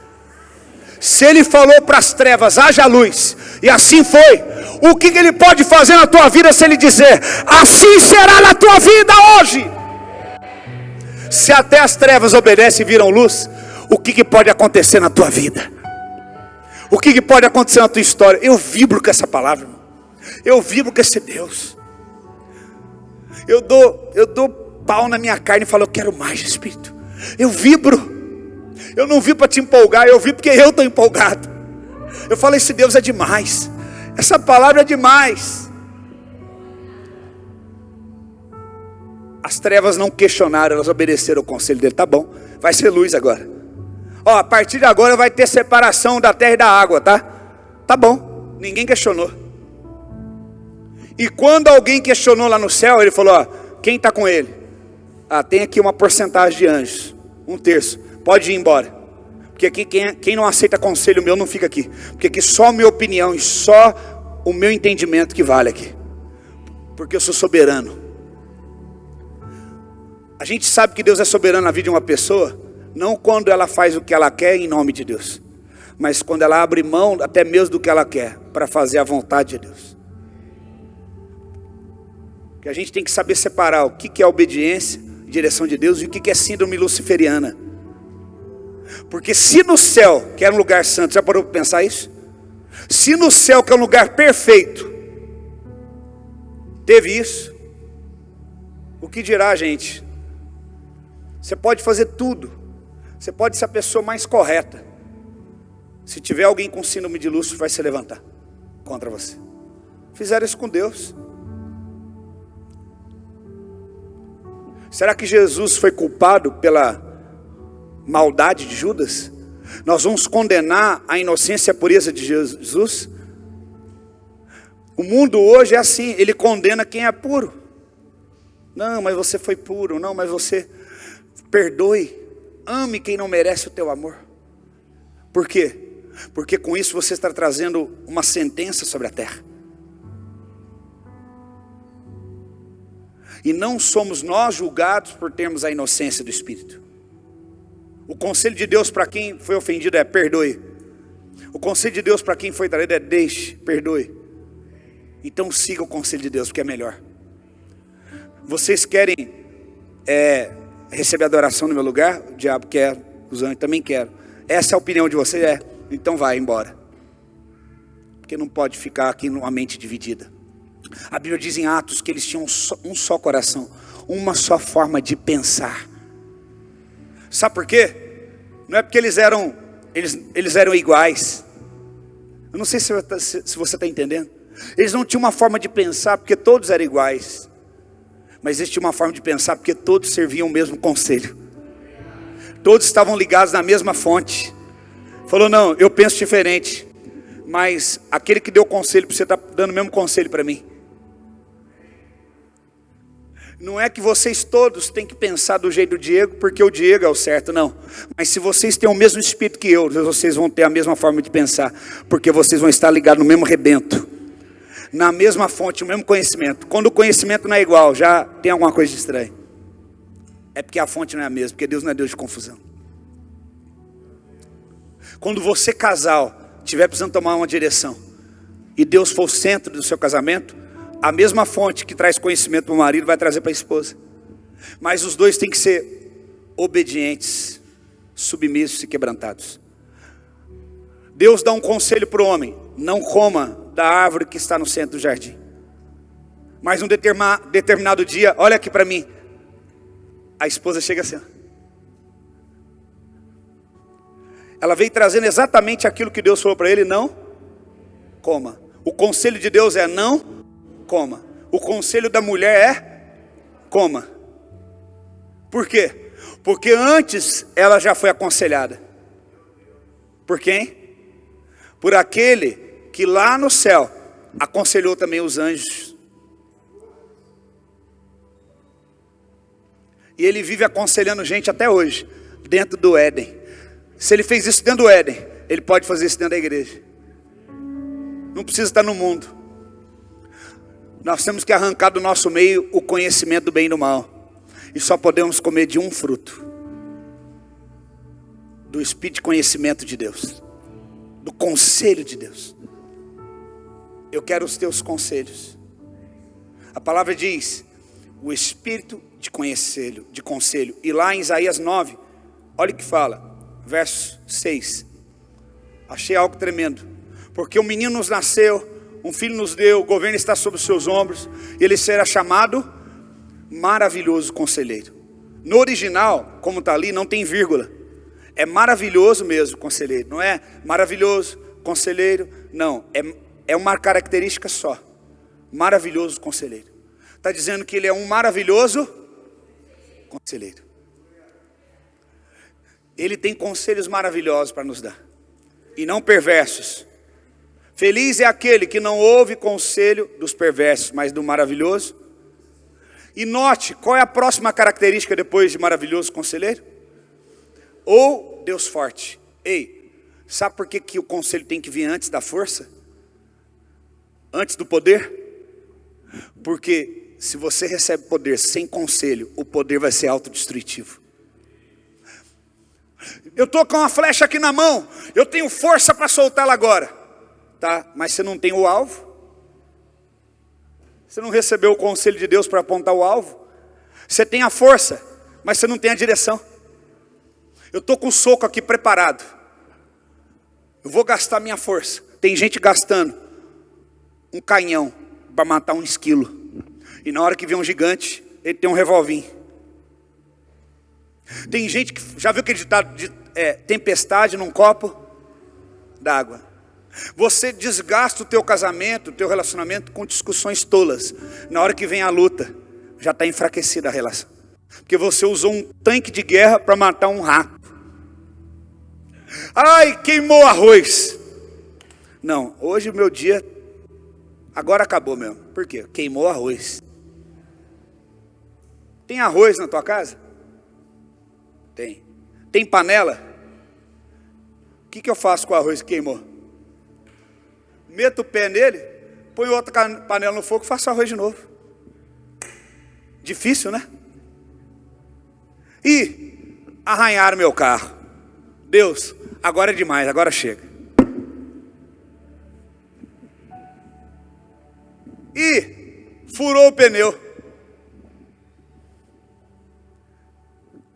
Speaker 1: Se Ele falou para as trevas, haja luz, e assim foi, o que Ele pode fazer na tua vida se Ele dizer, assim será na tua vida hoje? Se até as trevas obedecem e viram luz, o que pode acontecer na tua vida? O que pode acontecer na tua história? Eu vibro com essa palavra, irmão. Eu vibro com esse Deus. Eu dou pau na minha carne e falo, eu quero mais, Espírito. Eu vibro. Eu não vibro para te empolgar, eu vibro porque eu estou empolgado. Eu falo, esse Deus é demais. Essa palavra é demais. As trevas não questionaram, elas obedeceram o conselho dele. Tá bom, vai ser luz agora. A partir de agora vai ter separação da terra e da água, tá? Tá bom, ninguém questionou. E quando alguém questionou lá no céu, ele falou, quem está com ele? Tem aqui uma porcentagem de anjos, 1/3, pode ir embora. Porque aqui quem não aceita conselho meu não fica aqui. Porque aqui só a minha opinião e só o meu entendimento que vale aqui. Porque eu sou soberano. A gente sabe que Deus é soberano na vida de uma pessoa, não quando ela faz o que ela quer em nome de Deus, mas quando ela abre mão até mesmo do que ela quer, para fazer a vontade de Deus. Que a gente tem que saber separar o que é obediência, direção de Deus, e o que é síndrome luciferiana. Porque se no céu, que era um lugar santo, já parou para pensar isso? Se no céu, que é um lugar perfeito, teve isso, o que dirá, gente? Você pode fazer tudo, você pode ser a pessoa mais correta, se tiver alguém com síndrome de Lúcifer, vai se levantar contra você. Fizeram isso com Deus. Será que Jesus foi culpado pela maldade de Judas? Nós vamos condenar a inocência e a pureza de Jesus? O mundo hoje é assim, ele condena quem é puro. Não, mas você foi puro. Não, mas você perdoe. Ame quem não merece o teu amor. Por quê? Porque com isso você está trazendo uma sentença sobre a terra. E não somos nós julgados por termos a inocência do Espírito. O conselho de Deus para quem foi ofendido é perdoe. O conselho de Deus para quem foi traído é deixe, perdoe. Então siga o conselho de Deus, porque é melhor. Vocês querem receber adoração no meu lugar? O diabo quer, os anjos também querem. Essa é a opinião de vocês? Então vai embora. Porque não pode ficar aqui numa mente dividida. A Bíblia diz em Atos que eles tinham um só coração, uma só forma de pensar. Sabe por quê? Não é porque eles eram iguais. Eu não sei se você está entendendo. Eles não tinham uma forma de pensar porque todos eram iguais. Mas eles tinham uma forma de pensar porque todos serviam o mesmo conselho. Todos estavam ligados na mesma fonte. Falou, não, eu penso diferente. Mas aquele que deu conselho para você está dando o mesmo conselho para mim. Não é que vocês todos têm que pensar do jeito do Diego, porque o Diego é o certo, não. Mas se vocês têm o mesmo espírito que eu, vocês vão ter a mesma forma de pensar. Porque vocês vão estar ligados no mesmo rebento. Na mesma fonte, no mesmo conhecimento. Quando o conhecimento não é igual, já tem alguma coisa de estranho. É porque a fonte não é a mesma, porque Deus não é Deus de confusão. Quando você, casal, estiver precisando tomar uma direção, e Deus for o centro do seu casamento, a mesma fonte que traz conhecimento para o marido vai trazer para a esposa. Mas os dois têm que ser obedientes, submissos e quebrantados. Deus dá um conselho para o homem: não coma da árvore que está no centro do jardim. Mas um determinado dia, olha aqui para mim, a esposa chega assim, ela veio trazendo exatamente aquilo que Deus falou para ele: não coma. O conselho de Deus é não coma. O conselho da mulher é coma. Por quê? Porque antes ela já foi aconselhada. Por quem? Por aquele que lá no céu aconselhou também os anjos. E ele vive aconselhando gente até hoje, dentro do Éden. Se ele fez isso dentro do Éden, ele pode fazer isso dentro da igreja. Não precisa estar no mundo. Nós temos que arrancar do nosso meio o conhecimento do bem e do mal. E só podemos comer de um fruto: do espírito de conhecimento de Deus, do conselho de Deus. Eu quero os teus conselhos. A palavra diz: o espírito de conselho. E lá em Isaías 9, olha o que fala, verso 6. Achei algo tremendo. Porque um menino nos nasceu, um filho nos deu, o governo está sobre os seus ombros, e ele será chamado Maravilhoso Conselheiro. No original, como está ali, não tem vírgula. É maravilhoso mesmo, conselheiro. Não é maravilhoso, conselheiro. Não, é uma característica só. Maravilhoso conselheiro. Está dizendo que ele é um maravilhoso conselheiro. Ele tem conselhos maravilhosos para nos dar, e não perversos. Feliz é aquele que não ouve conselho dos perversos, mas do maravilhoso. E note, qual é a próxima característica depois de maravilhoso conselheiro? Ou Deus forte. Ei, sabe por que o conselho tem que vir antes da força? Antes do poder? Porque se você recebe poder sem conselho, o poder vai ser autodestrutivo. Eu estou com uma flecha aqui na mão, eu tenho força para soltá-la agora. Tá, mas você não tem o alvo? Você não recebeu o conselho de Deus para apontar o alvo? Você tem a força, mas você não tem a direção. Eu estou com o soco aqui preparado. Eu vou gastar minha força. Tem gente gastando um canhão para matar um esquilo. E na hora que vem um gigante, ele tem um revolvinho. Tem gente que já viu aquele ditado de tempestade num copo d'água. Você desgasta o teu casamento, o teu relacionamento com discussões tolas. Na hora que vem a luta, já está enfraquecida a relação. Porque você usou um tanque de guerra para matar um rato. Ai, queimou arroz. Não, hoje o meu dia, agora acabou mesmo. Por quê? Queimou arroz. Tem arroz na tua casa? Tem. Tem panela? O que eu faço com o arroz que queimou? Meto o pé nele, põe outra panela no fogo e faço arroz de novo. Difícil, né? E arranharam meu carro. Deus, agora é demais, agora chega. E furou o pneu.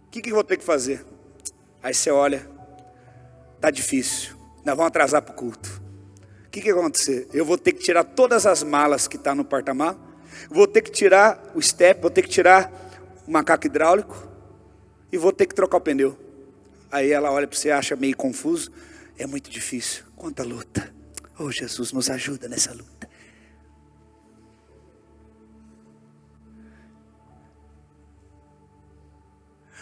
Speaker 1: O que eu vou ter que fazer? Aí você olha, tá difícil, nós vamos atrasar para o culto. O que vai acontecer? Eu vou ter que tirar todas as malas que estão no porta-malas, vou ter que tirar o step, vou ter que tirar o macaco hidráulico e vou ter que trocar o pneu. Aí ela olha para você, acha meio confuso. É muito difícil. Quanta luta. Oh, Jesus, nos ajuda nessa luta.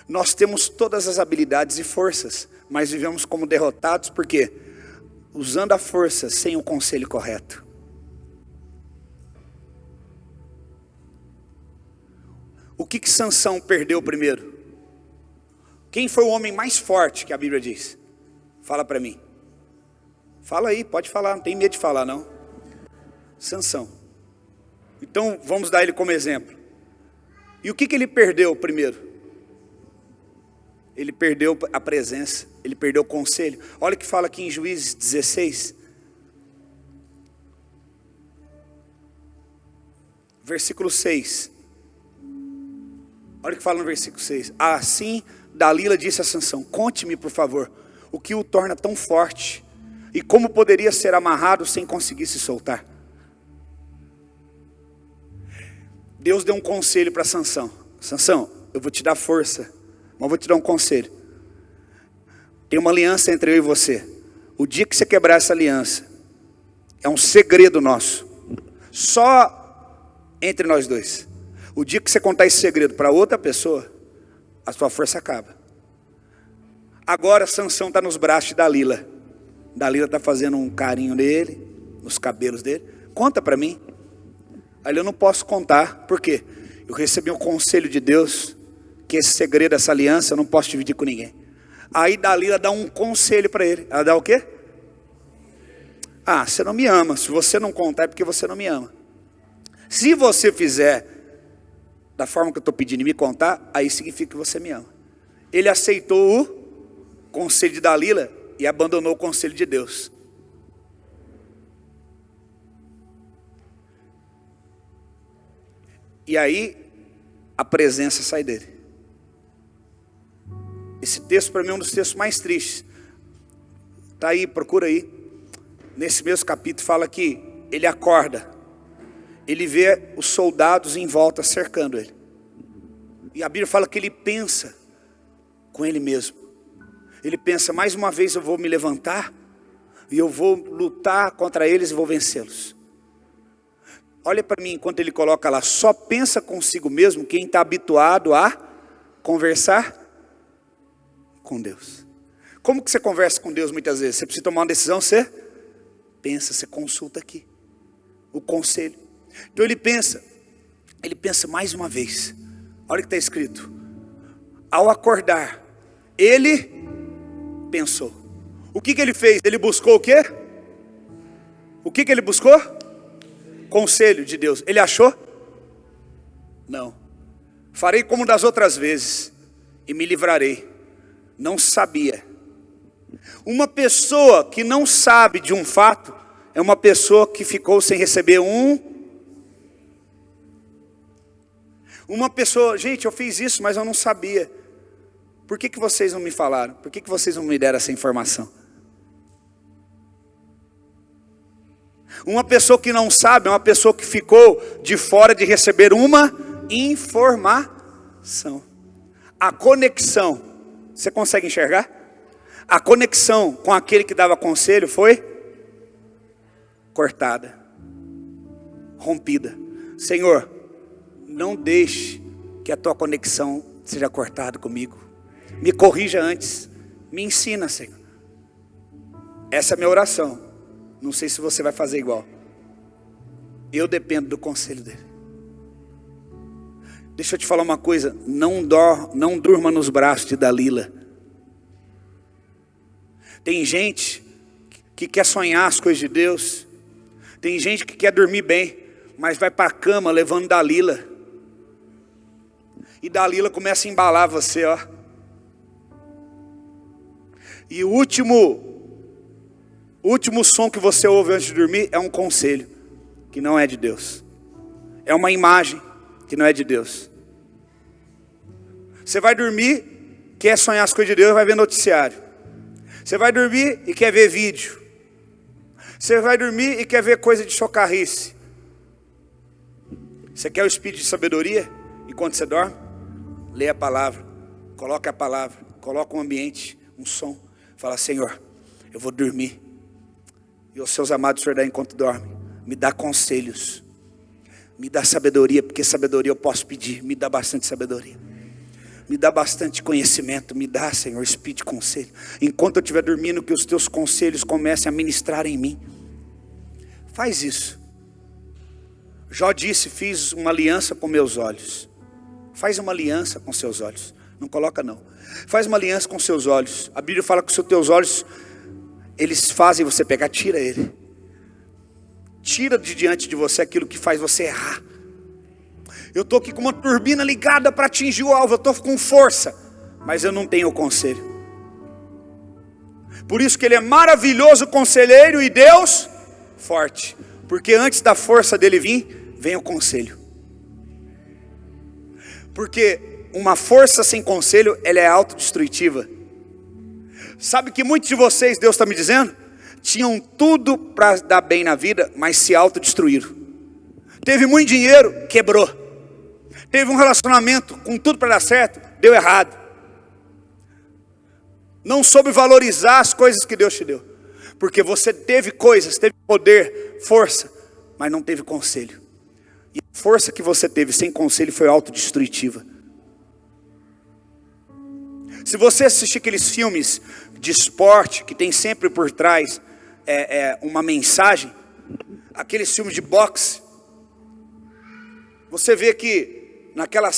Speaker 1: Nós temos todas as habilidades e forças, mas vivemos como derrotados, por quê? Usando a força sem o conselho correto. O que Sansão perdeu primeiro? Quem foi o homem mais forte que a Bíblia diz? Fala para mim. Fala aí, pode falar, não tem medo de falar não. Sansão. Então vamos dar ele como exemplo. E o que ele perdeu primeiro? Ele perdeu a presença, ele perdeu o conselho. Olha o que fala aqui em Juízes 16. Versículo 6. Olha o que fala no versículo 6. Assim Dalila disse a Sansão: conte-me, por favor, o que o torna tão forte, e como poderia ser amarrado sem conseguir se soltar. Deus deu um conselho para Sansão. Sansão, eu vou te dar força, mas vou te dar um conselho. Tem uma aliança entre eu e você. O dia que você quebrar essa aliança, é um segredo nosso, só entre nós dois. O dia que você contar esse segredo para outra pessoa, a sua força acaba. Agora Sansão está nos braços de Dalila. Dalila está fazendo um carinho nele, nos cabelos dele. Conta para mim. Aí eu não posso contar, por quê? Eu recebi um conselho de Deus, que esse segredo, essa aliança, eu não posso dividir com ninguém. Aí Dalila dá um conselho para ele. Ela dá o quê? Ah, você não me ama. Se você não contar é porque você não me ama. Se você fizer da forma que eu estou pedindo e me contar, aí significa que você me ama. Ele aceitou o conselho de Dalila e abandonou o conselho de Deus. E aí a presença sai dele. Esse texto para mim é um dos textos mais tristes. Está aí, procura aí. Nesse mesmo capítulo fala que ele acorda. Ele vê os soldados em volta cercando ele. E a Bíblia fala que ele pensa com ele mesmo. Ele pensa, mais uma vez eu vou me levantar e eu vou lutar contra eles e vou vencê-los. Olha para mim enquanto ele coloca lá, só pensa consigo mesmo quem está habituado a conversar com Deus. Como que você conversa com Deus muitas vezes? Você precisa tomar uma decisão, você pensa, você consulta aqui o conselho. Então ele pensa mais uma vez. Olha o que está escrito. Ao acordar, ele pensou. O que ele fez? Ele buscou o quê? O que ele buscou? Conselho de Deus. Ele achou? Não. Farei como das outras vezes e me livrarei. Não sabia. Uma pessoa que não sabe de um fato é uma pessoa que ficou sem receber Uma pessoa, gente, eu fiz isso, mas eu não sabia. Por que vocês não me falaram? Por que vocês não me deram essa informação? Uma pessoa que não sabe é uma pessoa que ficou de fora de receber uma informação. A conexão, você consegue enxergar? A conexão com aquele que dava conselho foi cortada, rompida. Senhor, não deixe que a tua conexão seja cortada comigo. Me corrija antes, me ensina, Senhor. Essa é a minha oração. Não sei se você vai fazer igual. Eu dependo do conselho dele. Deixa eu te falar uma coisa. Não durma nos braços de Dalila. Tem gente que quer sonhar as coisas de Deus. Tem gente que quer dormir bem, mas vai para a cama levando Dalila. E Dalila começa a embalar você, ó. E o último som que você ouve antes de dormir é um conselho que não é de Deus. É uma imagem que não é de Deus. Você vai dormir, quer sonhar as coisas de Deus, vai ver noticiário. Você vai dormir e quer ver vídeo. Você vai dormir e quer ver coisa de chocarrice. Você quer o espírito de sabedoria? E quando você dorme, lê a palavra, coloca um ambiente, um som. Fala, Senhor, eu vou dormir. E os seus amados, o Senhor dá enquanto dorme. Me dá conselhos. Me dá sabedoria, porque sabedoria eu posso pedir. Me dá bastante sabedoria. Me dá bastante conhecimento, me dá, Senhor, espírito de conselho. Enquanto eu estiver dormindo, que os teus conselhos comecem a ministrar em mim. Faz isso. Jó disse, fiz uma aliança com meus olhos. Faz uma aliança com seus olhos. Não coloca não. Faz uma aliança com seus olhos. A Bíblia fala que os teus olhos, eles fazem você pegar, tira ele. Tira de diante de você aquilo que faz você errar. Eu estou aqui com uma turbina ligada para atingir o alvo, eu estou com força, mas eu não tenho o conselho. Por isso que ele é maravilhoso conselheiro e Deus forte. Porque antes da força dele vir, vem o conselho. Porque uma força sem conselho, ela é autodestrutiva. Sabe que muitos de vocês, Deus está me dizendo, tinham tudo para dar bem na vida, mas se autodestruíram. Teve muito dinheiro, quebrou. Teve um relacionamento com tudo para dar certo, deu errado. Não soube valorizar as coisas que Deus te deu. Porque você teve coisas, teve poder, força, mas não teve conselho. E a força que você teve sem conselho foi autodestrutiva. Se você assistir aqueles filmes de esporte, que tem sempre por trás uma mensagem, aqueles filmes de boxe, você vê que naquela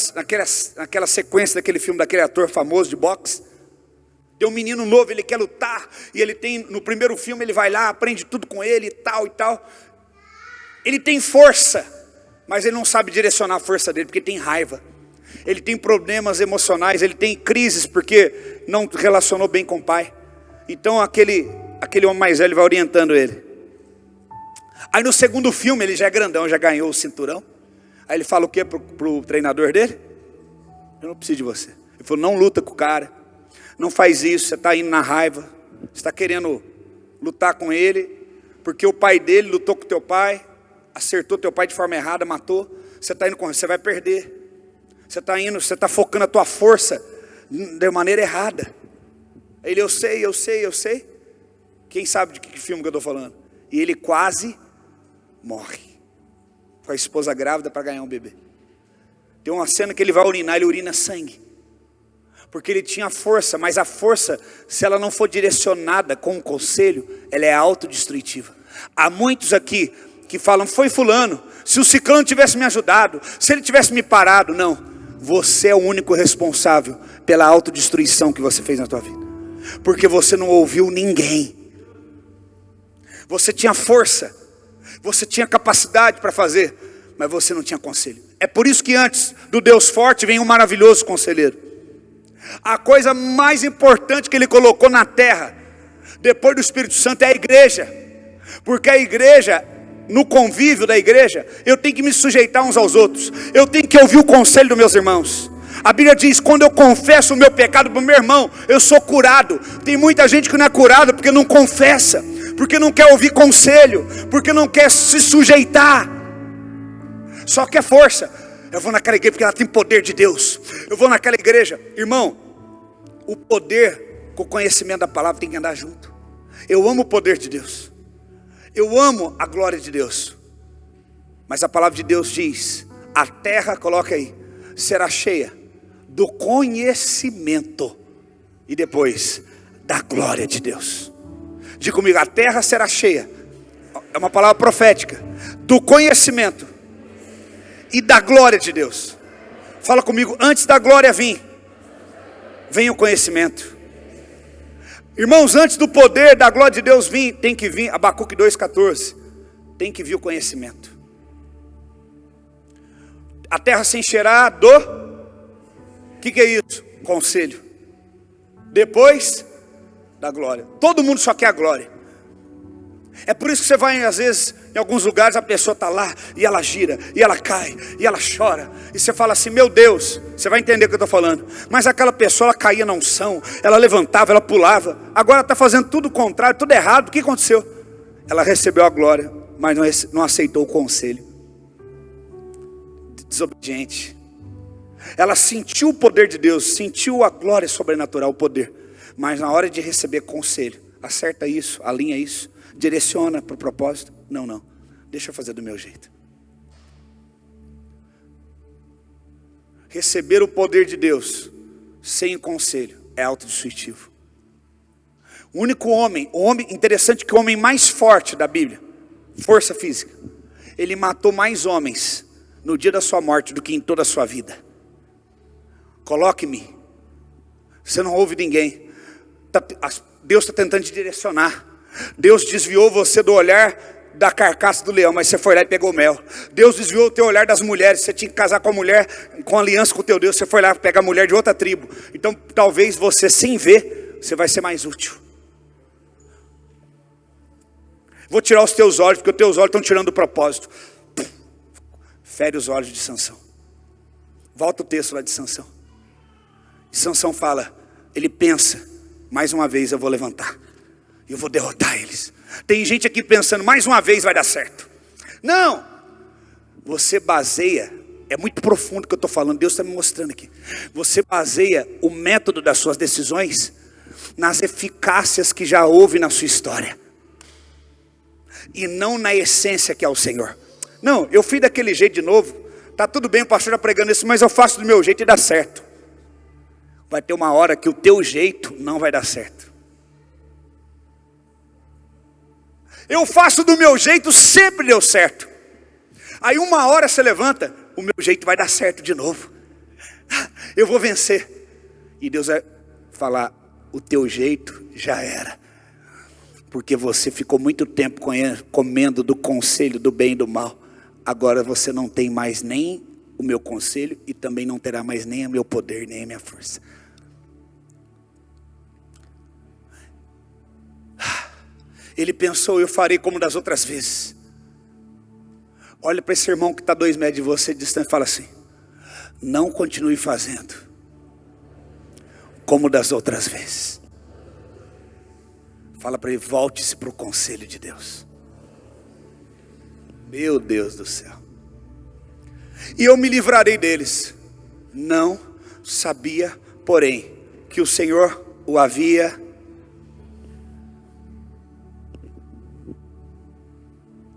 Speaker 1: sequência daquele filme, daquele ator famoso de boxe, tem um menino novo, ele quer lutar, e ele tem, no primeiro filme ele vai lá, aprende tudo com ele e tal, ele tem força, mas ele não sabe direcionar a força dele, porque tem raiva, ele tem problemas emocionais, ele tem crises, porque não relacionou bem com o pai, então aquele homem mais velho vai orientando ele. Aí no segundo filme, ele já é grandão, já ganhou o cinturão. Aí ele fala o que pro treinador dele? Eu não preciso de você. Ele falou, não luta com o cara. Não faz isso, você está indo na raiva. Você está querendo lutar com ele. Porque o pai dele lutou com teu pai. Acertou teu pai de forma errada, matou. Você está indo com ele, você vai perder. Você está focando a tua força de maneira errada. Aí ele, eu sei. Quem sabe de que filme que eu estou falando? E ele quase morre. Com a esposa grávida para ganhar um bebê. Tem uma cena que ele vai urinar, ele urina sangue. Porque ele tinha força, mas a força, se ela não for direcionada com um conselho, ela é autodestrutiva. Há muitos aqui que falam, foi fulano, se o ciclano tivesse me ajudado, se ele tivesse me parado. Não, você é o único responsável pela autodestruição que você fez na tua vida. Porque você não ouviu ninguém. Você tinha força. Você tinha capacidade para fazer, mas você não tinha conselho. É por isso que antes do Deus forte vem um maravilhoso conselheiro. A coisa mais importante que ele colocou na terra, depois do Espírito Santo, é a igreja. Porque a igreja, no convívio da igreja, eu tenho que me sujeitar uns aos outros. Eu tenho que ouvir o conselho dos meus irmãos. A Bíblia diz, quando eu confesso o meu pecado para o meu irmão, eu sou curado. Tem muita gente que não é curada porque não confessa, porque não quer ouvir conselho, porque não quer se sujeitar, só quer força. Eu vou naquela igreja porque ela tem poder de Deus. Eu vou naquela igreja. Irmão, o poder com o conhecimento da palavra tem que andar junto. Eu amo o poder de Deus, eu amo a glória de Deus, mas a palavra de Deus diz, a terra, coloca aí, será cheia do conhecimento e depois da glória de Deus. Diga comigo, a terra será cheia, é uma palavra profética, do conhecimento e da glória de Deus. Fala comigo, antes da glória vir, vem o conhecimento. Irmãos, antes do poder da glória de Deus vir, tem que vir, Abacuque 2,14, tem que vir o conhecimento. A terra se encherá do, o que é isso? Conselho. Depois da glória. Todo mundo só quer a glória. É por isso que você vai, às vezes, em alguns lugares, a pessoa está lá, e ela gira, e ela cai, e ela chora, e você fala assim, meu Deus, você vai entender o que eu estou falando, mas aquela pessoa, ela caía na unção, ela levantava, ela pulava, agora está fazendo tudo o contrário, tudo errado. O que aconteceu? Ela recebeu a glória, mas não aceitou o conselho. Desobediente. Ela sentiu o poder de Deus, sentiu a glória sobrenatural, o poder, mas na hora de receber conselho, acerta isso, alinha isso, direciona para o propósito. Não, deixa eu fazer do meu jeito. Receber o poder de Deus sem conselho é autodestrutivo. O único homem, interessante que o homem mais forte da Bíblia, força física, ele matou mais homens no dia da sua morte do que em toda a sua vida. Coloque-me. Você não ouve ninguém. Deus está tentando te direcionar. Deus desviou você do olhar da carcaça do leão, mas você foi lá e pegou mel. Deus desviou o teu olhar das mulheres. Você tinha que casar com a mulher, com aliança com o teu Deus. Você foi lá e pega a mulher de outra tribo. Então talvez você, sem ver, você vai ser mais útil. Vou tirar os teus olhos, porque os teus olhos estão tirando o propósito. Fere os olhos de Sansão. Volta o texto lá de Sansão. E Sansão fala, ele pensa, mais uma vez eu vou levantar, eu vou derrotar eles. Tem gente aqui pensando, mais uma vez vai dar certo. Não, você baseia, é muito profundo o que eu estou falando, Deus está me mostrando aqui. Você baseia o método das suas decisões nas eficácias que já houve na sua história, e não na essência que é o Senhor. Não, eu fiz daquele jeito de novo, tá tudo bem o pastor já pregando isso, mas eu faço do meu jeito e dá certo. Vai ter uma hora que o teu jeito não vai dar certo. Eu faço do meu jeito, sempre deu certo. Aí uma hora você levanta, o meu jeito vai dar certo de novo. Eu vou vencer. E Deus vai falar, o teu jeito já era. Porque você ficou muito tempo comendo do conselho do bem e do mal. Agora você não tem mais nem o meu conselho e também não terá mais nem o meu poder, nem a minha força. Ele pensou, eu farei como das outras vezes. Olha para esse irmão que está 2 metros de você distante e fala assim, não continue fazendo como das outras vezes. Fala para ele, volte-se para o conselho de Deus. Meu Deus do céu. E eu me livrarei deles. Não sabia, porém, que o Senhor o havia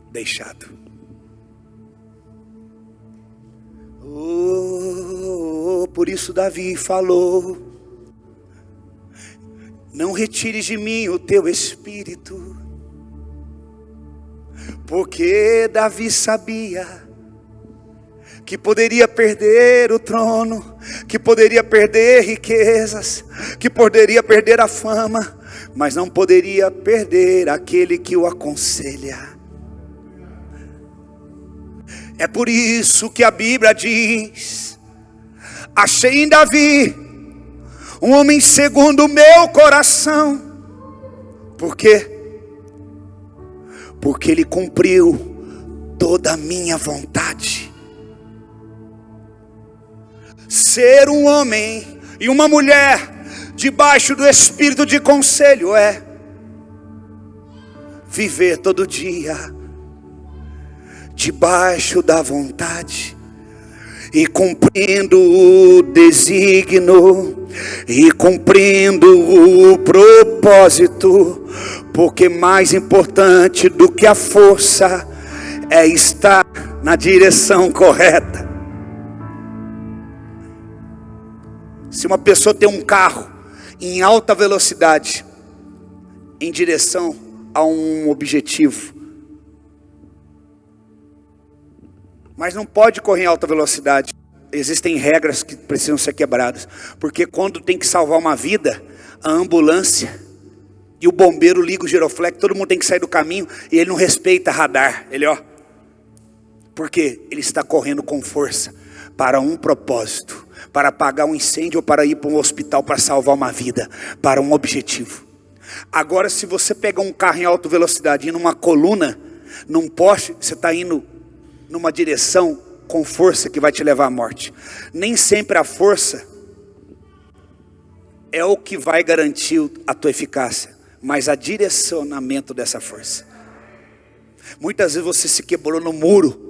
Speaker 1: deixado. Por isso Davi falou, não retires de mim o teu espírito. Porque Davi sabia que poderia perder o trono, que poderia perder riquezas, que poderia perder a fama, mas não poderia perder aquele que o aconselha. É por isso que a Bíblia diz, achei em Davi um homem segundo o meu coração. Por quê? Porque ele cumpriu toda a minha vontade. Ser um homem e uma mulher debaixo do espírito de conselho é viver todo dia debaixo da vontade e cumprindo o desígnio e cumprindo o propósito, porque mais importante do que a força é estar na direção correta. Se uma pessoa tem um carro em alta velocidade em direção a um objetivo, mas não pode correr em alta velocidade, existem regras que precisam ser quebradas, porque quando tem que salvar uma vida, a ambulância e o bombeiro liga o giroflex, todo mundo tem que sair do caminho, e ele não respeita radar, porque ele está correndo com força, para um propósito, para apagar um incêndio, ou para ir para um hospital, para salvar uma vida, para um objetivo. Agora, se você pegar um carro em alta velocidade, e numa coluna, num poste, você está indo numa direção com força que vai te levar à morte. Nem sempre a força é o que vai garantir a tua eficácia, mas a direcionamento dessa força. Muitas vezes você se quebrou no muro,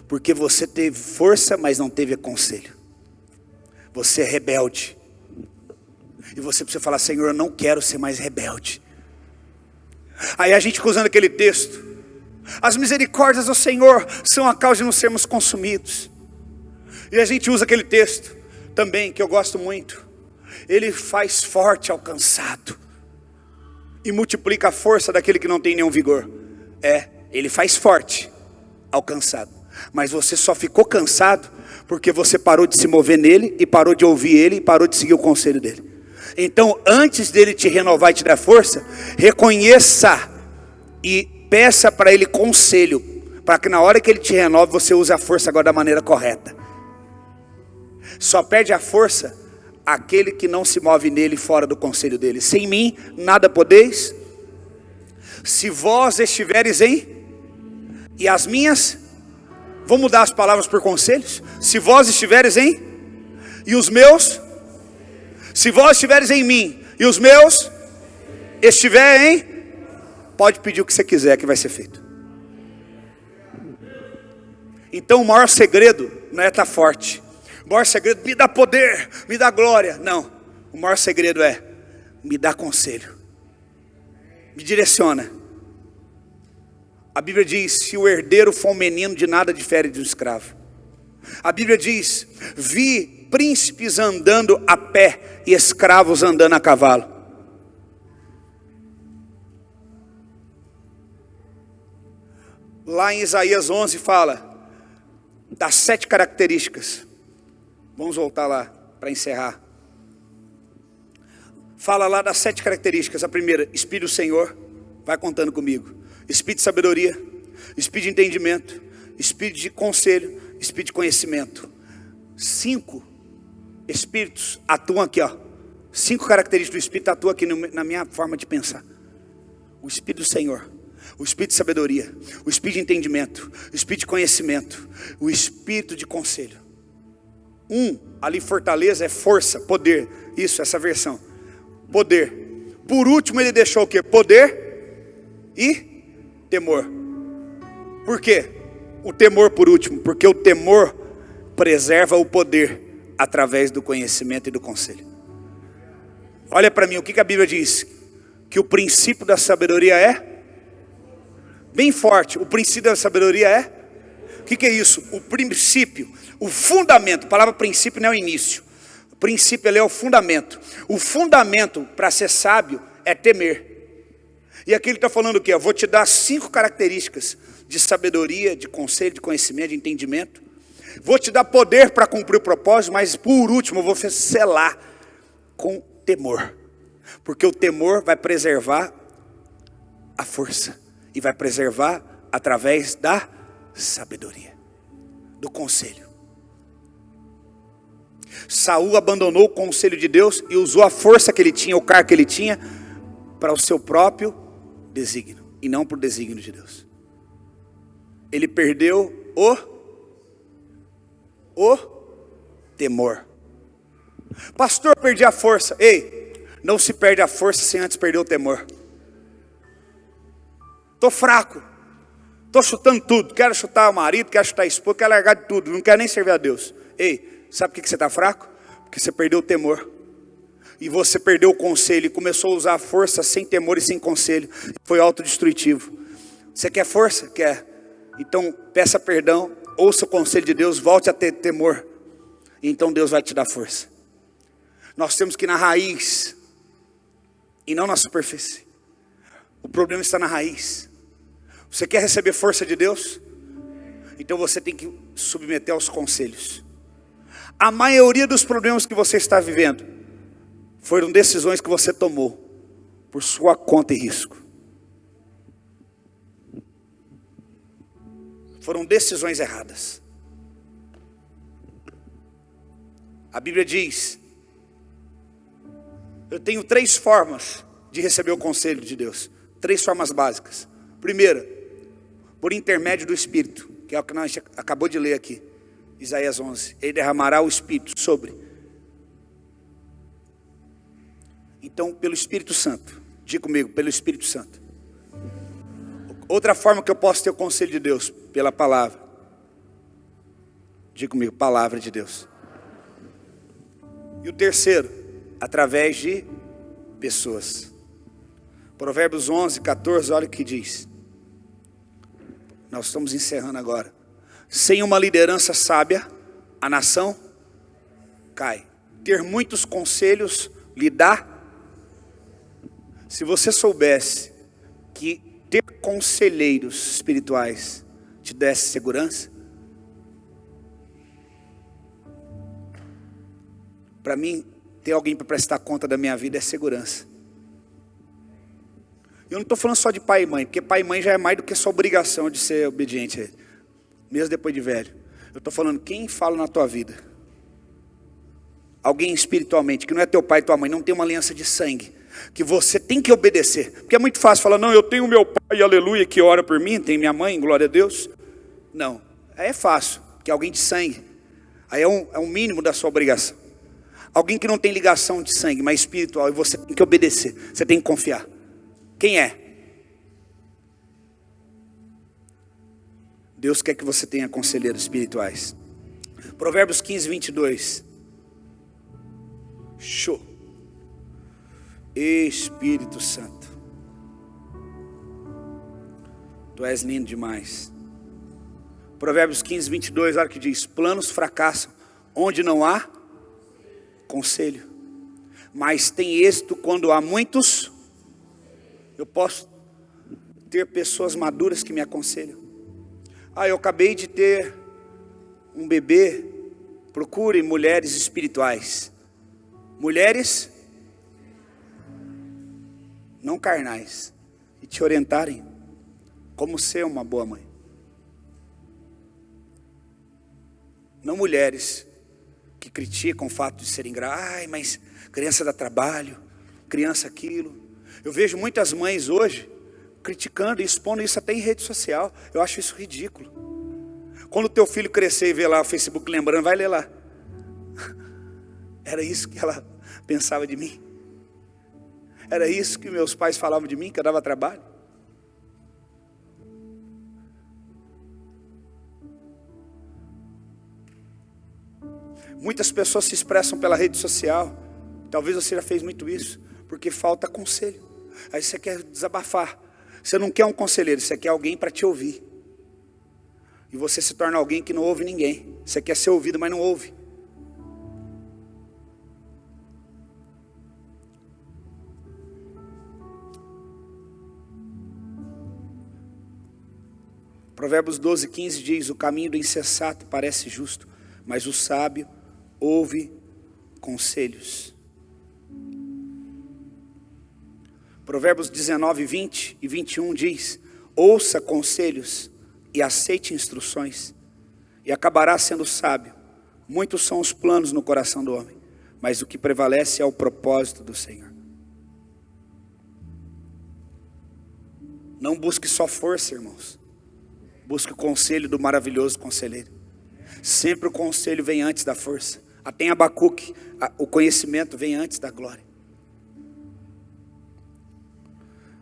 Speaker 1: porque você teve força, mas não teve conselho. Você é rebelde, e você precisa falar, Senhor, eu não quero ser mais rebelde. Aí a gente fica usando aquele texto, as misericórdias do Senhor são a causa de não sermos consumidos. E a gente usa aquele texto também, que eu gosto muito, Ele faz forte ao cansado e multiplica a força daquele que não tem nenhum vigor. Ele faz forte ao cansado. Mas você só ficou cansado porque você parou de se mover nele, e parou de ouvir ele, e parou de seguir o conselho dele. Então, antes dele te renovar e te dar força, reconheça e peça para ele conselho, para que na hora que ele te renove, você use a força agora da maneira correta. Só perde a força aquele que não se move nele, fora do conselho dele. Sem mim nada podeis, se vós estiveres em, e as minhas, vou mudar as palavras por conselhos. Se vós estiveres em, e os meus, se vós estiveres em mim, e os meus estiverem em, pode pedir o que você quiser que vai ser feito. Então o maior segredo não é estar forte. O maior segredo, me dá poder, me dá glória. Não, o maior segredo é, me dá conselho, me direciona. A Bíblia diz, se o herdeiro for um menino, de nada difere de um escravo. A Bíblia diz, vi príncipes andando a pé e escravos andando a cavalo. Lá em Isaías 11 fala das 7 características. Vamos voltar lá para encerrar. Fala lá das 7 características. A primeira, Espírito do Senhor, vai contando comigo. Espírito de sabedoria, Espírito de entendimento, Espírito de conselho, Espírito de conhecimento. 5 Espíritos atuam aqui, ó. 5 características do Espírito atuam aqui na minha forma de pensar. O Espírito do Senhor, o Espírito de sabedoria, o Espírito de entendimento, o Espírito de conhecimento, o Espírito de conselho. Ali fortaleza é força, poder. Isso, essa versão. Poder. Por último ele deixou o quê? Poder e temor. Por quê? O temor por último, porque o temor preserva o poder através do conhecimento e do conselho. Olha para mim, o que a Bíblia diz? Que o princípio da sabedoria é bem forte. O princípio da sabedoria é? O que é isso? O princípio, o fundamento. A palavra princípio não é o início. O princípio ele é o fundamento. O fundamento para ser sábio é temer. E aqui ele está falando o quê? Eu vou te dar 5 características de sabedoria, de conselho, de conhecimento, de entendimento. Vou te dar poder para cumprir o propósito, mas por último eu vou selar com temor. Porque o temor vai preservar a força. E vai preservar através da sabedoria, do conselho. Saul abandonou o conselho de Deus e usou a força que ele tinha, o cargo que ele tinha, para o seu próprio desígnio, e não para o desígnio de Deus. Ele perdeu o temor. Pastor, perdi a força. Ei, não se perde a força sem antes perder o temor. Estou fraco, estou chutando tudo, quero chutar o marido, quero chutar a esposa, quero largar de tudo, não quero nem servir a Deus. Ei, sabe por que você está fraco? Porque você perdeu o temor. E você perdeu o conselho e começou a usar a força sem temor e sem conselho. Foi autodestrutivo. Você quer força? Quer. Então peça perdão, ouça o conselho de Deus, volte a ter temor. E então Deus vai te dar força. Nós temos que ir na raiz e não na superfície. O problema está na raiz. Você quer receber força de Deus? Então você tem que submeter aos conselhos. A maioria dos problemas que você está vivendo foram decisões que você tomou por sua conta e risco. Foram decisões erradas. A Bíblia diz: eu tenho 3 formas de receber o conselho de Deus. 3 formas básicas. Primeira, por intermédio do Espírito, que é o que nós acabou de ler aqui, Isaías 11. Ele derramará o Espírito sobre. Então, pelo Espírito Santo. Diga comigo, pelo Espírito Santo. Outra forma que eu posso ter o conselho de Deus, pela palavra. Diga comigo, palavra de Deus. E o terceiro, através de pessoas. Provérbios 11, 14, olha o que diz. Nós estamos encerrando agora. Sem uma liderança sábia, a nação cai. ter muitos conselhos lhe dá? Se você soubesse que ter conselheiros espirituais te desse segurança, para mim, ter alguém para prestar conta da minha vida é segurança. Eu não estou falando só de pai e mãe, porque pai e mãe já é mais do que sua obrigação de ser obediente a ele, mesmo depois de velho. Eu estou falando quem fala na tua vida. Alguém espiritualmente, que não é teu pai e tua mãe, não tem uma aliança de sangue, que você tem que obedecer. Porque é muito fácil falar, não, eu tenho meu pai, aleluia, que ora por mim, tem minha mãe, glória a Deus. Não, aí é fácil, que é alguém de sangue. Aí é um mínimo da sua obrigação. Alguém que não tem ligação de sangue, mas espiritual, e você tem que obedecer, você tem que confiar. Quem é? Deus quer que você tenha conselheiros espirituais. Provérbios 15, 22. Show. Espírito Santo, Tu és lindo demais. Provérbios 15, 22, olha o que diz: planos fracassam onde não há conselho, mas tem êxito quando há muitos. Eu posso ter pessoas maduras que me aconselham. Eu acabei de ter um bebê. Procure mulheres espirituais, mulheres não carnais, e te orientarem como ser uma boa mãe. Não mulheres que criticam o fato de serem mas criança dá trabalho, criança aquilo. Eu vejo muitas mães hoje criticando e expondo isso até em rede social. Eu acho isso ridículo. Quando o teu filho crescer e ver lá o Facebook lembrando, vai ler lá. Era isso que ela pensava de mim. Era isso que meus pais falavam de mim, que eu dava trabalho. Muitas pessoas se expressam pela rede social. Talvez você já fez muito isso, porque falta conselho. Aí você quer desabafar. Você não quer um conselheiro, você quer alguém para te ouvir. E você se torna alguém que não ouve ninguém. Você quer ser ouvido, mas não ouve. Provérbios 12, 15 diz: o caminho do insensato parece justo, mas o sábio ouve conselhos. Provérbios 19, 20 e 21 diz: ouça conselhos e aceite instruções, e acabará sendo sábio. Muitos são os planos no coração do homem, mas o que prevalece é o propósito do Senhor. Não busque só força, irmãos. Busque o conselho do maravilhoso conselheiro. Sempre o conselho vem antes da força. Até em Abacuque, o conhecimento vem antes da glória.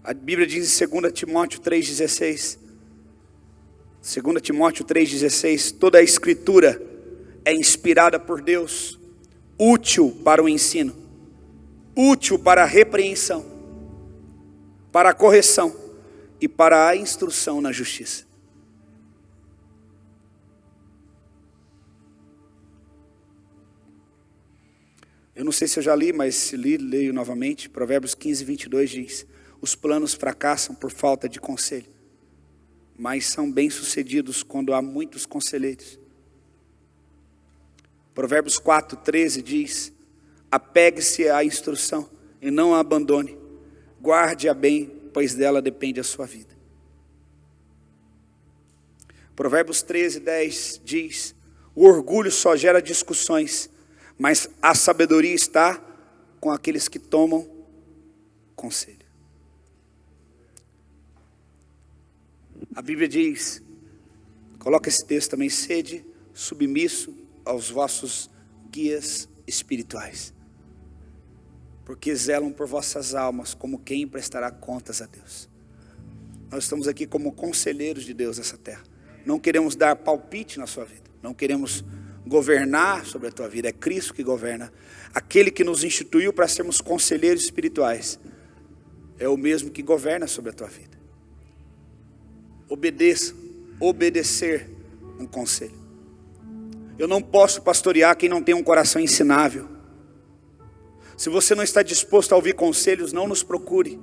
Speaker 1: A Bíblia diz em 2 Timóteo 3,16. 2 Timóteo 3,16. Toda a escritura é inspirada por Deus, útil para o ensino, útil para a repreensão, para a correção e para a instrução na justiça. Eu não sei se eu já li, mas se leio novamente. Provérbios 15, 22 diz: os planos fracassam por falta de conselho, mas são bem-sucedidos quando há muitos conselheiros. Provérbios 4, 13 diz: apegue-se à instrução e não a abandone. Guarde-a bem, pois dela depende a sua vida. Provérbios 13, 10 diz: o orgulho só gera discussões, mas a sabedoria está com aqueles que tomam conselho. A Bíblia diz, coloca esse texto também: sede submisso aos vossos guias espirituais, porque zelam por vossas almas como quem prestará contas a Deus. Nós estamos aqui como conselheiros de Deus nessa terra. Não queremos dar palpite na sua vida, não queremos governar sobre a tua vida. É Cristo que governa. Aquele que nos instituiu para sermos conselheiros espirituais é o mesmo que governa sobre a tua vida. Obedeça, obedecer um conselho. Eu não posso pastorear quem não tem um coração ensinável. Se você não está disposto a ouvir conselhos, não nos procure,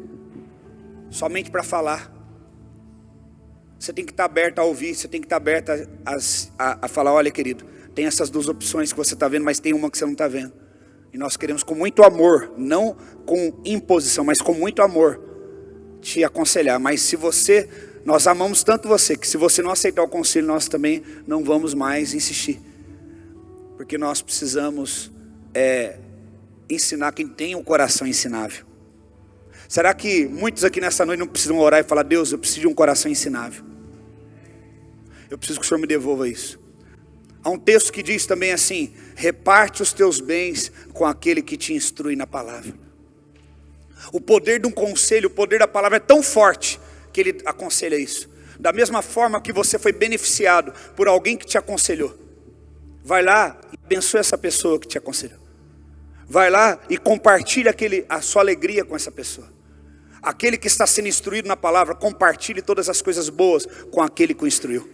Speaker 1: somente para falar. Você tem que estar aberto a ouvir, você tem que estar aberto a falar, olha querido, tem essas duas opções que você está vendo, mas tem uma que você não está vendo. E nós queremos com muito amor, não com imposição, mas com muito amor, te aconselhar. Mas se você, nós amamos tanto você, que se você não aceitar o conselho, nós também não vamos mais insistir. Porque nós precisamos ensinar quem tem um coração ensinável. Será que muitos aqui nessa noite não precisam orar e falar, Deus, eu preciso de um coração ensinável. Eu preciso que o Senhor me devolva isso. Há um texto que diz também assim, reparte os teus bens com aquele que te instrui na palavra. O poder de um conselho, o poder da palavra é tão forte que ele aconselha isso. Da mesma forma que você foi beneficiado por alguém que te aconselhou, vai lá e abençoe essa pessoa que te aconselhou. Vai lá e compartilhe a sua alegria com essa pessoa. Aquele que está sendo instruído na palavra, compartilhe todas as coisas boas com aquele que o instruiu.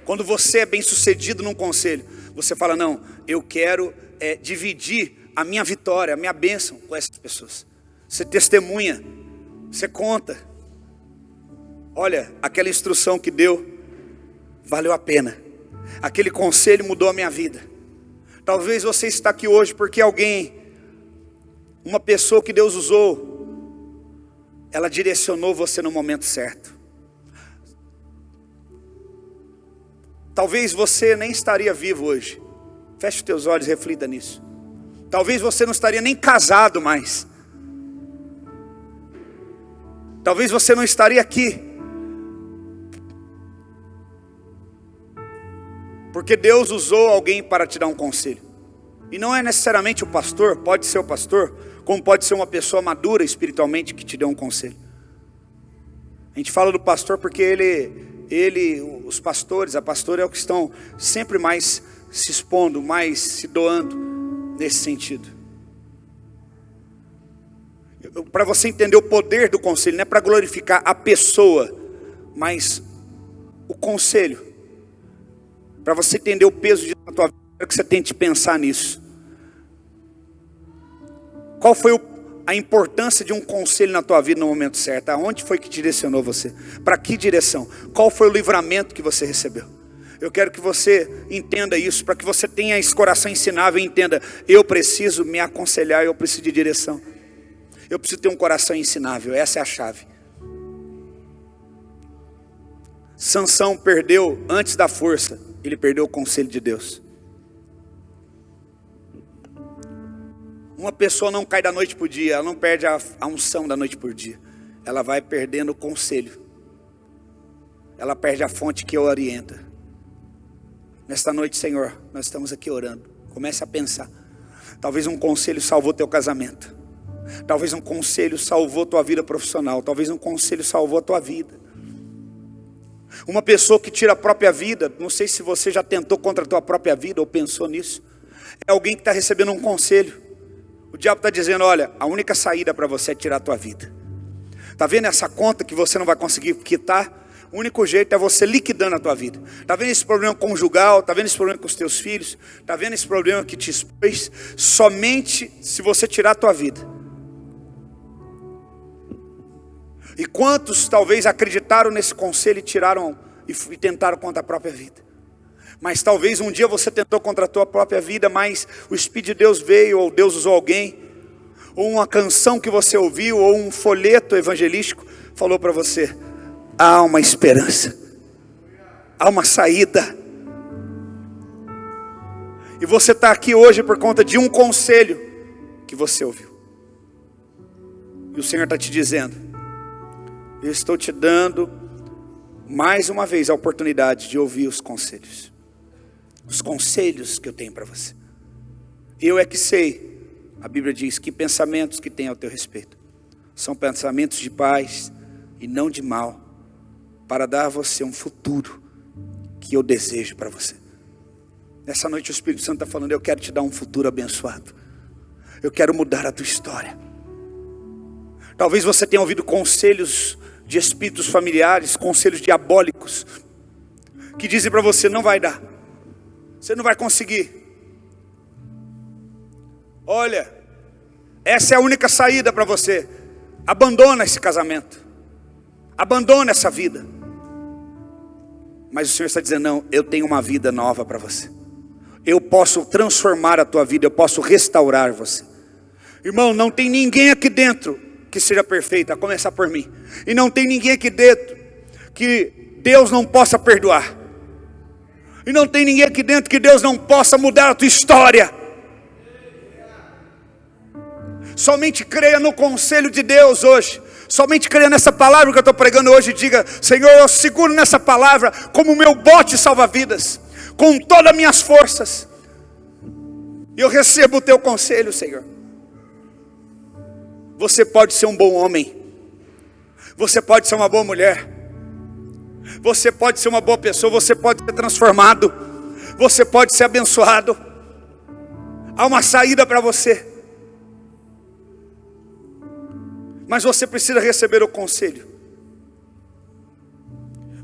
Speaker 1: Quando você é bem sucedido num conselho, você fala, não, eu quero dividir a minha vitória, a minha bênção com essas pessoas. Você testemunha, você conta. Olha, aquela instrução que deu, valeu a pena. Aquele conselho mudou a minha vida. Talvez você está aqui hoje porque uma pessoa que Deus usou, ela direcionou você no momento certo. Talvez você nem estaria vivo hoje. Feche os teus olhos e reflita nisso. Talvez você não estaria nem casado mais. Talvez você não estaria aqui. Porque Deus usou alguém para te dar um conselho. E não é necessariamente o pastor, pode ser o pastor, como pode ser uma pessoa madura espiritualmente que te deu um conselho. A gente fala do pastor porque os pastores, a pastora é o que estão sempre mais se expondo, mais se doando nesse sentido. Para você entender o poder do conselho, não é para glorificar a pessoa, mas o conselho. Para você entender o peso disso na tua vida, eu quero que você tente pensar nisso. Qual foi a importância de um conselho na tua vida no momento certo? Aonde foi que direcionou você? Para que direção? Qual foi o livramento que você recebeu? Eu quero que você entenda isso, para que você tenha esse coração ensinável e entenda, eu preciso me aconselhar, eu preciso de direção. Eu preciso ter um coração ensinável, essa é a chave. Sansão perdeu antes da força, ele perdeu o conselho de Deus. Uma pessoa não cai da noite para o dia, ela não perde a unção da noite para o dia. Ela vai perdendo o conselho. Ela perde a fonte que o orienta. Nesta noite, Senhor, nós estamos aqui orando. Comece a pensar. Talvez um conselho salvou teu casamento. Talvez um conselho salvou tua vida profissional. Talvez um conselho salvou a tua vida. Uma pessoa que tira a própria vida, não sei se você já tentou contra a tua própria vida ou pensou nisso. É alguém que está recebendo um conselho. O diabo está dizendo, olha, a única saída para você é tirar a tua vida. Está vendo essa conta que você não vai conseguir quitar? O único jeito é você liquidando a tua vida. Está vendo esse problema conjugal? Está vendo esse problema com os teus filhos? Está vendo esse problema que te expôs? Somente se você tirar a tua vida. E quantos talvez acreditaram nesse conselho e tiraram e tentaram contra a própria vida? Mas talvez um dia você tentou contra a tua própria vida, mas o Espírito de Deus veio, ou Deus usou alguém, ou uma canção que você ouviu, ou um folheto evangelístico, falou para você, há uma esperança, há uma saída. E você está aqui hoje por conta de um conselho que você ouviu. E o Senhor está te dizendo, eu estou te dando mais uma vez a oportunidade de ouvir os conselhos. Os conselhos que eu tenho para você. Eu é que sei, a Bíblia diz, que pensamentos que tem ao teu respeito. São pensamentos de paz e não de mal, para dar a você um futuro que eu desejo para você. Nessa noite o Espírito Santo está falando, eu quero te dar um futuro abençoado. Eu quero mudar a tua história. Talvez você tenha ouvido conselhos de espíritos familiares, conselhos diabólicos, que dizem para você, não vai dar. Você não vai conseguir. Olha, essa é a única saída para você. Abandona esse casamento, abandona essa vida. Mas o Senhor está dizendo, não, eu tenho uma vida nova para você. Eu posso transformar a tua vida, eu posso restaurar você. Irmão, não tem ninguém aqui dentro que seja perfeito, a começar por mim. E não tem ninguém aqui dentro que Deus não possa perdoar. E não tem ninguém aqui dentro que Deus não possa mudar a tua história. Somente creia no conselho de Deus hoje. Somente creia nessa palavra que eu estou pregando hoje. E diga, Senhor, eu seguro nessa palavra como meu bote salva-vidas, com todas as minhas forças. E eu recebo o teu conselho, Senhor. Você pode ser um bom homem. Você pode ser uma boa mulher. Você pode ser uma boa pessoa. Você pode ser transformado. Você pode ser abençoado. Há uma saída para você. Mas você precisa receber o conselho.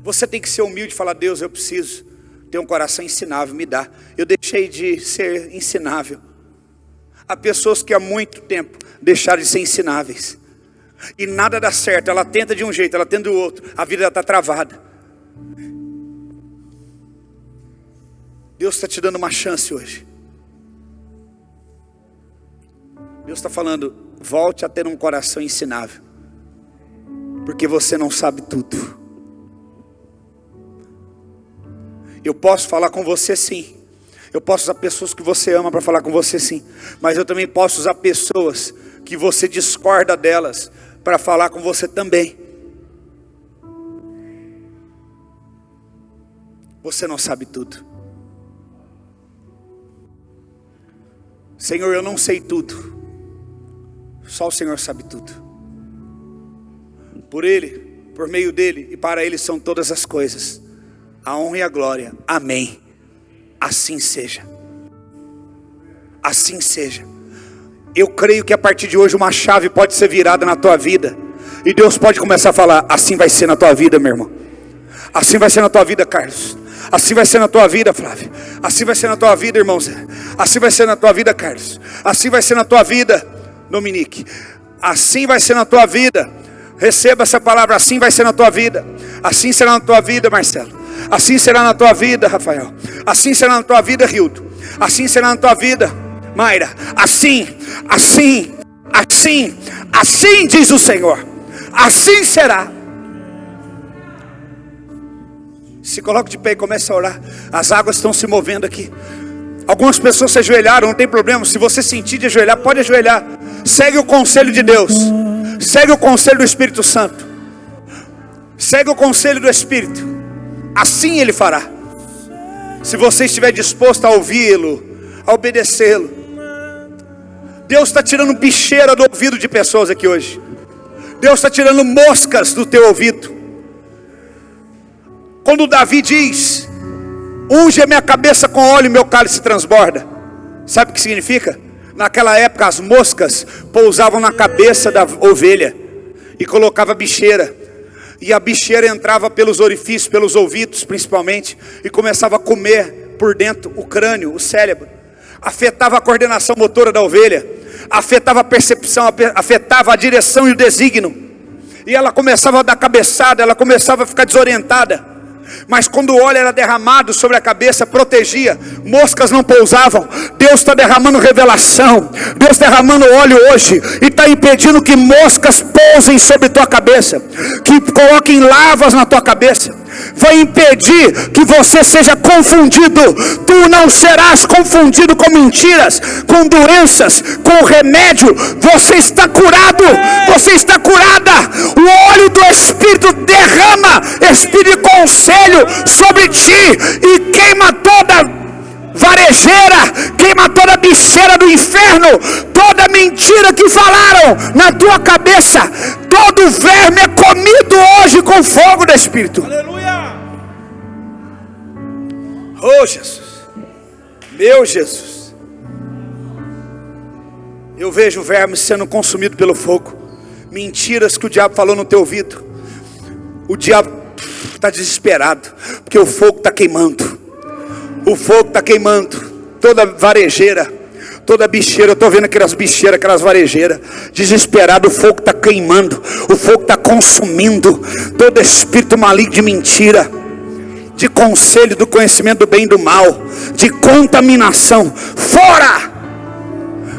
Speaker 1: Você tem que ser humilde e falar, Deus, eu preciso ter um coração ensinável, me dá. Eu deixei de ser ensinável. Há pessoas que há muito tempo deixaram de ser ensináveis. E nada dá certo, ela tenta de um jeito, ela tenta do outro. A vida está travada. Deus está te dando uma chance hoje. Deus está falando, volte a ter um coração ensinável. Porque você não sabe tudo. Eu posso falar com você sim. Eu posso usar pessoas que você ama para falar com você sim. Mas eu também posso usar pessoas que você discorda delas para falar com você também. Você não sabe tudo. Senhor, eu não sei tudo. Só o Senhor sabe tudo. Por Ele, por meio dEle e para Ele são todas as coisas. A honra e a glória. Amém. Assim seja. Assim seja. Eu creio que a partir de hoje uma chave pode ser virada na tua vida. E Deus pode começar a falar, assim vai ser na tua vida, meu irmão. Assim vai ser na tua vida, Carlos. Assim vai ser na tua vida, Flávio. Assim vai ser na tua vida, irmão Zé. Assim vai ser na tua vida, Carlos. Assim vai ser na tua vida, Dominique. Assim vai ser na tua vida. Receba essa palavra, assim vai ser na tua vida. Assim será na tua vida, Marcelo. Assim será na tua vida, Rafael. Assim será na tua vida, Rildo. Assim será na tua vida, Mayra. Assim diz o Senhor. Assim será. Se coloque de pé e comece a orar. As águas estão se movendo aqui. Algumas pessoas se ajoelharam, não tem problema. Se você sentir de ajoelhar, pode ajoelhar. Segue o conselho de Deus. Segue o conselho do Espírito Santo. Segue o conselho do Espírito. Assim Ele fará. Se você estiver disposto a ouvi-lo, a obedecê-lo. Deus está tirando bicheira do ouvido de pessoas aqui hoje. Deus está tirando moscas do teu ouvido. Quando Davi diz, unge a minha cabeça com óleo e meu cálice transborda. Sabe o que significa? Naquela época as moscas pousavam na cabeça da ovelha e colocava bicheira. E a bicheira entrava pelos orifícios, pelos ouvidos principalmente, e começava a comer por dentro o crânio, o cérebro. Afetava a coordenação motora da ovelha, afetava a percepção, afetava a direção e o desígnio. E ela começava a dar cabeçada, ela começava a ficar desorientada. Mas quando o óleo era derramado sobre a cabeça, protegia, moscas não pousavam. Deus está derramando revelação, Deus derramando óleo hoje, e está impedindo que moscas pousem sobre tua cabeça, que coloquem lavas na tua cabeça. Vai impedir que você seja confundido. Tu não serás confundido com mentiras, com doenças, com remédio. Você está curado, você está curada. O óleo do Espírito derrama, Espírito de conselho sobre ti, e queima toda varejeira, queima toda bicheira do inferno, toda mentira que falaram na tua cabeça. Todo verme é comido hoje com fogo do Espírito. Aleluia. Oh Jesus, meu Jesus, eu vejo vermes sendo consumido pelo fogo. Mentiras que o diabo falou no teu ouvido. O diabo está desesperado, porque o fogo está queimando. O fogo está queimando toda varejeira, Toda bicheira, eu estou vendo aquelas bicheiras, aquelas varejeiras, desesperado, o fogo está queimando, o fogo está consumindo, todo espírito maligno de mentira, de conselho, do conhecimento do bem e do mal, de contaminação, fora!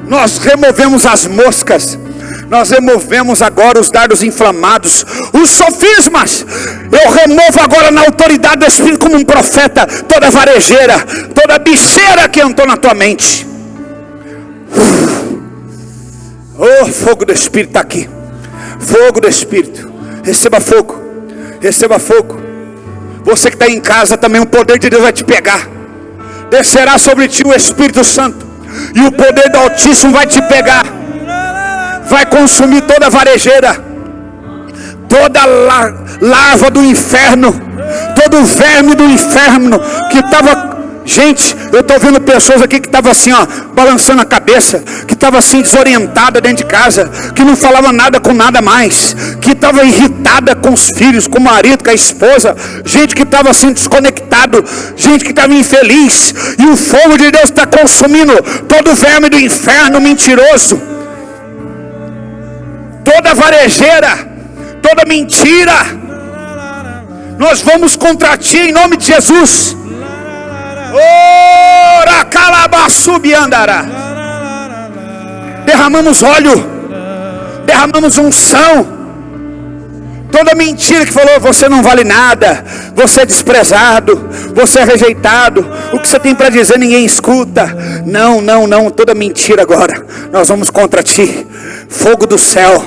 Speaker 1: Nós removemos as moscas, nós removemos agora os dardos inflamados, os sofismas. Eu removo agora na autoridade do Espírito como um profeta, toda varejeira, toda bicheira que entrou na tua mente. Oh, fogo do Espírito está aqui, fogo do Espírito, receba fogo, receba fogo. Você que está em casa também, o poder de Deus vai te pegar, descerá sobre ti o Espírito Santo, e o poder do Altíssimo vai te pegar, vai consumir toda a varejeira, toda larva do inferno, todo o verme do inferno que estava... Gente, eu estou vendo pessoas aqui que estavam assim, ó, balançando a cabeça, que estavam assim desorientada dentro de casa, que não falava nada com nada mais, que estava irritada com os filhos, com o marido, com a esposa, gente que estava assim desconectado, gente que estava infeliz, e o fogo de Deus está consumindo todo o verme do inferno mentiroso, toda varejeira, toda mentira. Nós vamos contra ti em nome de Jesus. Ora calabassubiandará. Derramamos óleo, derramamos unção. Toda mentira que falou, você não vale nada, você é desprezado, você é rejeitado, o que você tem para dizer ninguém escuta. Não, não, não, toda mentira agora, nós vamos contra ti. Fogo do céu,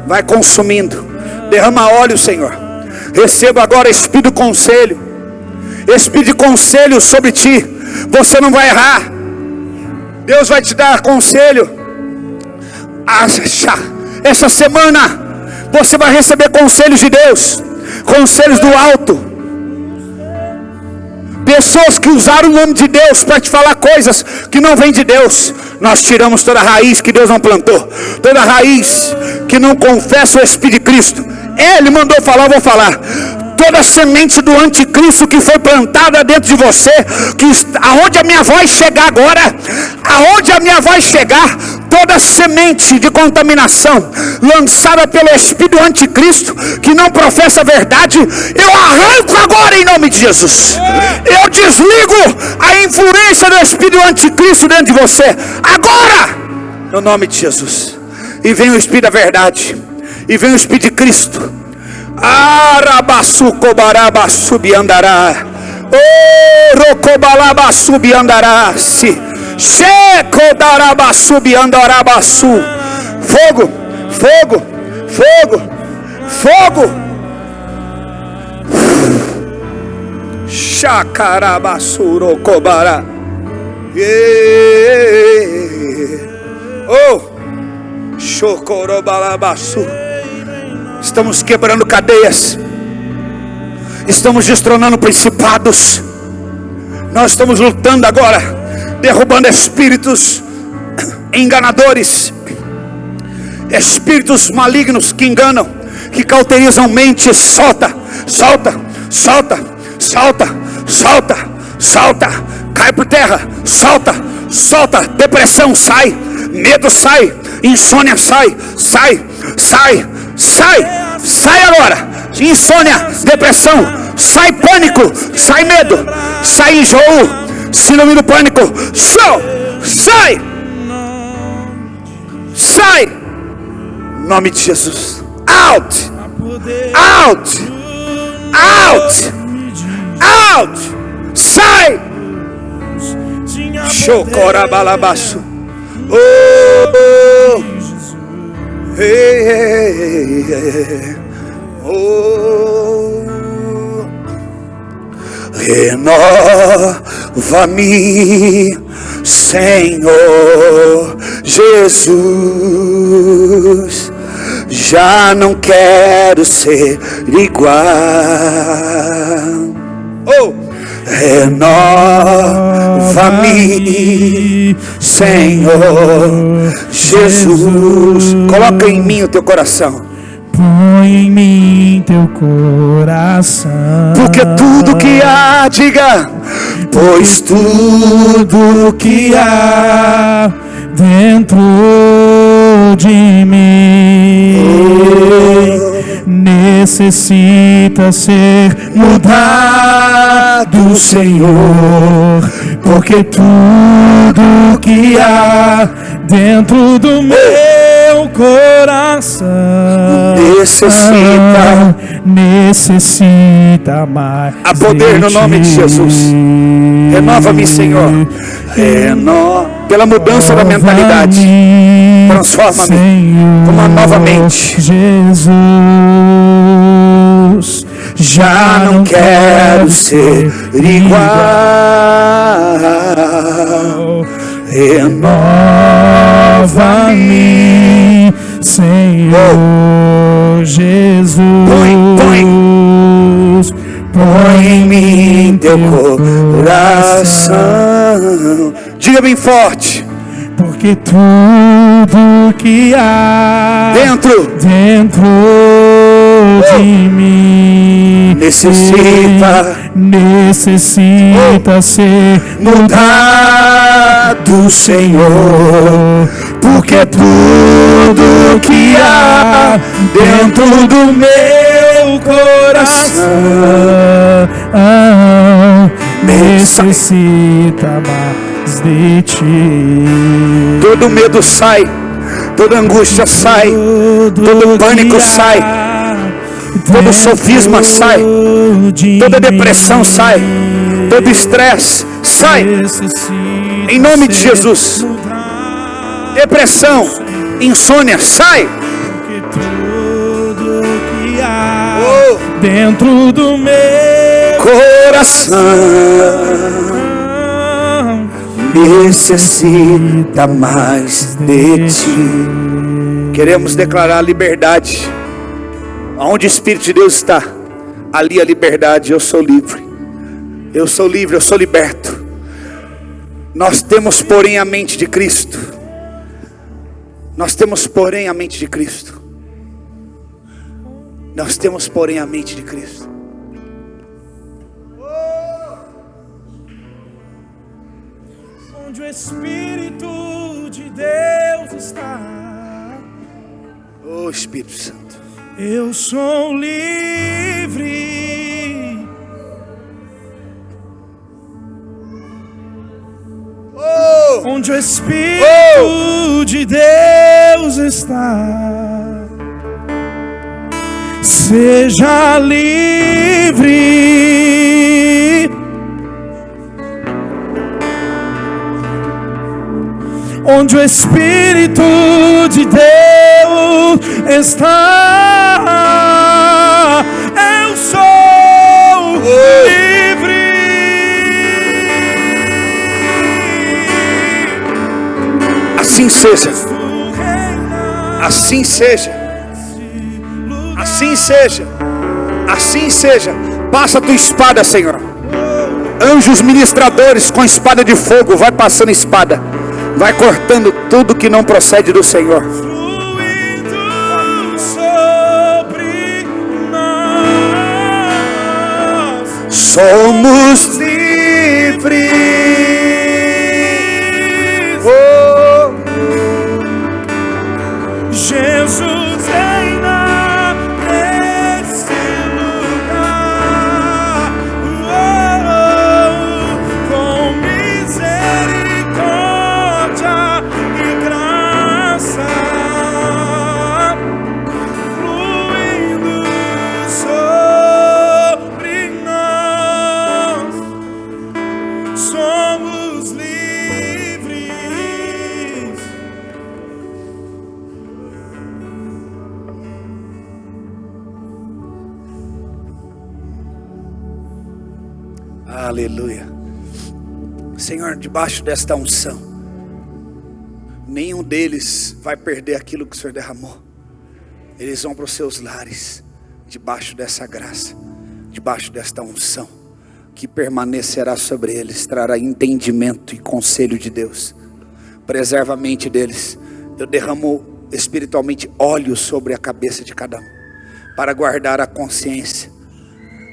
Speaker 1: vai consumindo. Derrama óleo, Senhor. Receba agora espírito de conselho, espírito de conselho sobre ti. Você não vai errar, Deus vai te dar conselho. Essa semana você vai receber conselhos de Deus, conselhos do alto, pessoas que usaram o nome de Deus para te falar coisas que não vêm de Deus. Nós tiramos toda raiz que Deus não plantou, toda raiz que não confessa o Espírito de Cristo. Ele mandou falar, eu vou falar. Toda semente do anticristo que foi plantada dentro de você, aonde a minha voz chegar agora, aonde a minha voz chegar, toda semente de contaminação lançada pelo espírito anticristo que não professa a verdade, eu arranco agora em nome de Jesus. Eu desligo a influência do espírito anticristo dentro de você agora, no nome de Jesus. E vem o espírito da verdade, e vem o espírito de Cristo. Arabaçu cobaraba subiandará, rocobalaba subiandará, se checodaraba subiandarabaçu. Fogo, fogo, fogo, fogo. Chacarabaçu rocobará. Oh, chocorobalabassu. Estamos quebrando cadeias, estamos destronando principados, nós estamos lutando agora, derrubando espíritos enganadores, espíritos malignos que enganam, que cauterizam mente. Solta, solta, solta, solta, solta, solta, cai por terra, solta, solta. Depressão sai, medo sai, insônia sai, sai, sai, sai, sai agora. Insônia, depressão, sai pânico, sai medo, sai enjoo, síndrome do pânico, show, sai, sai, em nome de Jesus. Out, out, out, out, sai. Chocorabalabaço. Oh, hey, hey, hey. Oh, renova-me, Senhor Jesus. Já não quero ser igual. Oh, renova-me, Senhor Jesus. Coloca em mim o teu coração.
Speaker 2: Põe em mim teu coração.
Speaker 1: Porque tudo que há, diga, pois tudo que há
Speaker 2: dentro de mim necessita ser mudado, Senhor, porque tudo que há dentro do meu coração necessita mais.
Speaker 1: Há poder no nome de Jesus. Renova-me, Senhor. Pela mudança da mentalidade. Transforma-me com uma nova mente.
Speaker 2: Jesus,
Speaker 1: já não quero ser igual.
Speaker 2: Renova-me, Senhor Jesus.
Speaker 1: Põe em mim teu coração. Diga bem forte.
Speaker 2: Porque tudo que há
Speaker 1: dentro
Speaker 2: de mim necessita ser mudado, Senhor, porque tudo que há dentro do meu coração necessita mais de ti.
Speaker 1: Todo medo sai, toda angústia sai, todo pânico sai, todo sofisma sai, toda depressão sai, todo estresse sai, em nome de Jesus. Depressão, insônia, sai.
Speaker 2: Porque tudo que há dentro do meu
Speaker 1: coração necessita mais de ti. Queremos declarar liberdade. Onde o Espírito de Deus está, ali a liberdade. Eu sou livre. Eu sou livre, eu sou liberto. Nós temos, porém, a mente de Cristo. Nós temos, porém, a mente de Cristo. Nós temos, porém, a mente de Cristo.
Speaker 2: Onde o Espírito de Deus está,
Speaker 1: oh Espírito Santo,
Speaker 2: eu sou livre. Onde o Espírito de Deus está, seja livre. Onde o Espírito de Deus está, eu sou livre.
Speaker 1: Assim seja. Assim seja. Assim seja. Assim seja. Passa a tua espada, Senhor. Anjos ministradores com espada de fogo, vai passando espada. Vai cortando tudo que não procede do Senhor.
Speaker 2: Fluindo sobre nós,
Speaker 1: somos livres. Oh.
Speaker 2: Jesus reina nesse lugar. Com misericórdia e graça, fluindo sobre nós, somos livres.
Speaker 1: Aleluia. Senhor, debaixo desta unção, nenhum deles vai perder aquilo que o Senhor derramou. Eles vão para os seus lares, debaixo dessa graça, debaixo desta unção, que permanecerá sobre eles, trará entendimento e conselho de Deus. Preserva a mente deles. Eu derramo espiritualmente óleo sobre a cabeça de cada um, para guardar a consciência,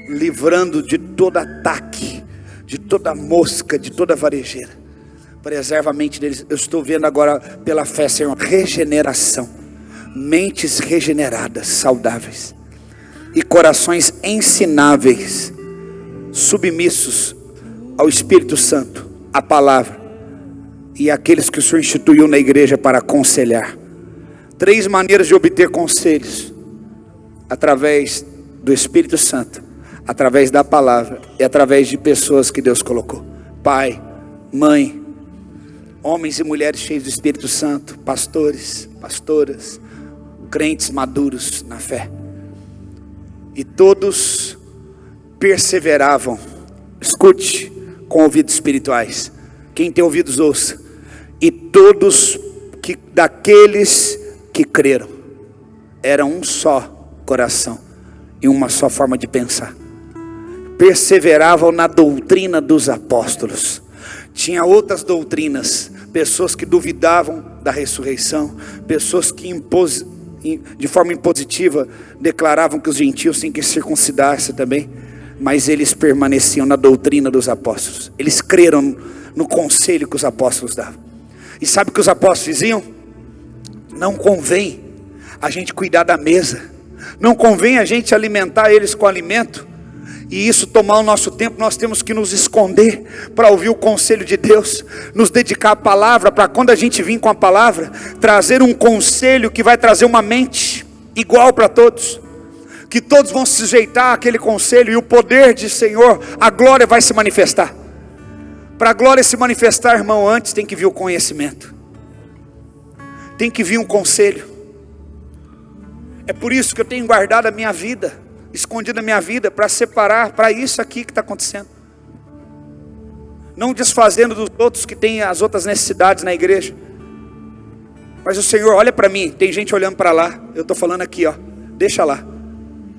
Speaker 1: livrando de todo ataque, de toda mosca, de toda varejeira. Preserva a mente deles. Eu estou vendo agora pela fé, Senhor, regeneração, mentes regeneradas, saudáveis, e corações ensináveis, submissos ao Espírito Santo, à palavra, e aqueles que o Senhor instituiu na igreja para aconselhar. 3 maneiras de obter conselhos: através do Espírito Santo, através da palavra e através de pessoas que Deus colocou. Pai, mãe, homens e mulheres cheios do Espírito Santo, pastores, pastoras, crentes maduros na fé. E todos perseveravam. Escute com ouvidos espirituais. Quem tem ouvidos, ouça. E todos daqueles que creram, era um só coração e uma só forma de pensar. Perseveravam na doutrina dos apóstolos. Tinha outras doutrinas, pessoas que duvidavam da ressurreição, pessoas que de forma impositiva declaravam que os gentios tinham que circuncidar-se também, mas eles permaneciam na doutrina dos apóstolos. Eles creram no conselho que os apóstolos davam. E sabe o que os apóstolos diziam? Não convém a gente cuidar da mesa, não convém a gente alimentar eles com alimento, e isso tomar o nosso tempo. Nós temos que nos esconder para ouvir o conselho de Deus, nos dedicar à palavra, para quando a gente vir com a palavra, trazer um conselho que vai trazer uma mente igual para todos, que todos vão se sujeitar àquele conselho, e o poder de Senhor, a glória vai se manifestar. Para a glória se manifestar, irmão, antes tem que vir o conhecimento, tem que vir um conselho. É por isso que eu tenho guardado a minha vida, escondido a minha vida, para separar, para isso aqui que está acontecendo. Não desfazendo dos outros que têm as outras necessidades na igreja. Mas o Senhor olha para mim, tem gente olhando para lá, eu estou falando aqui, ó, deixa lá.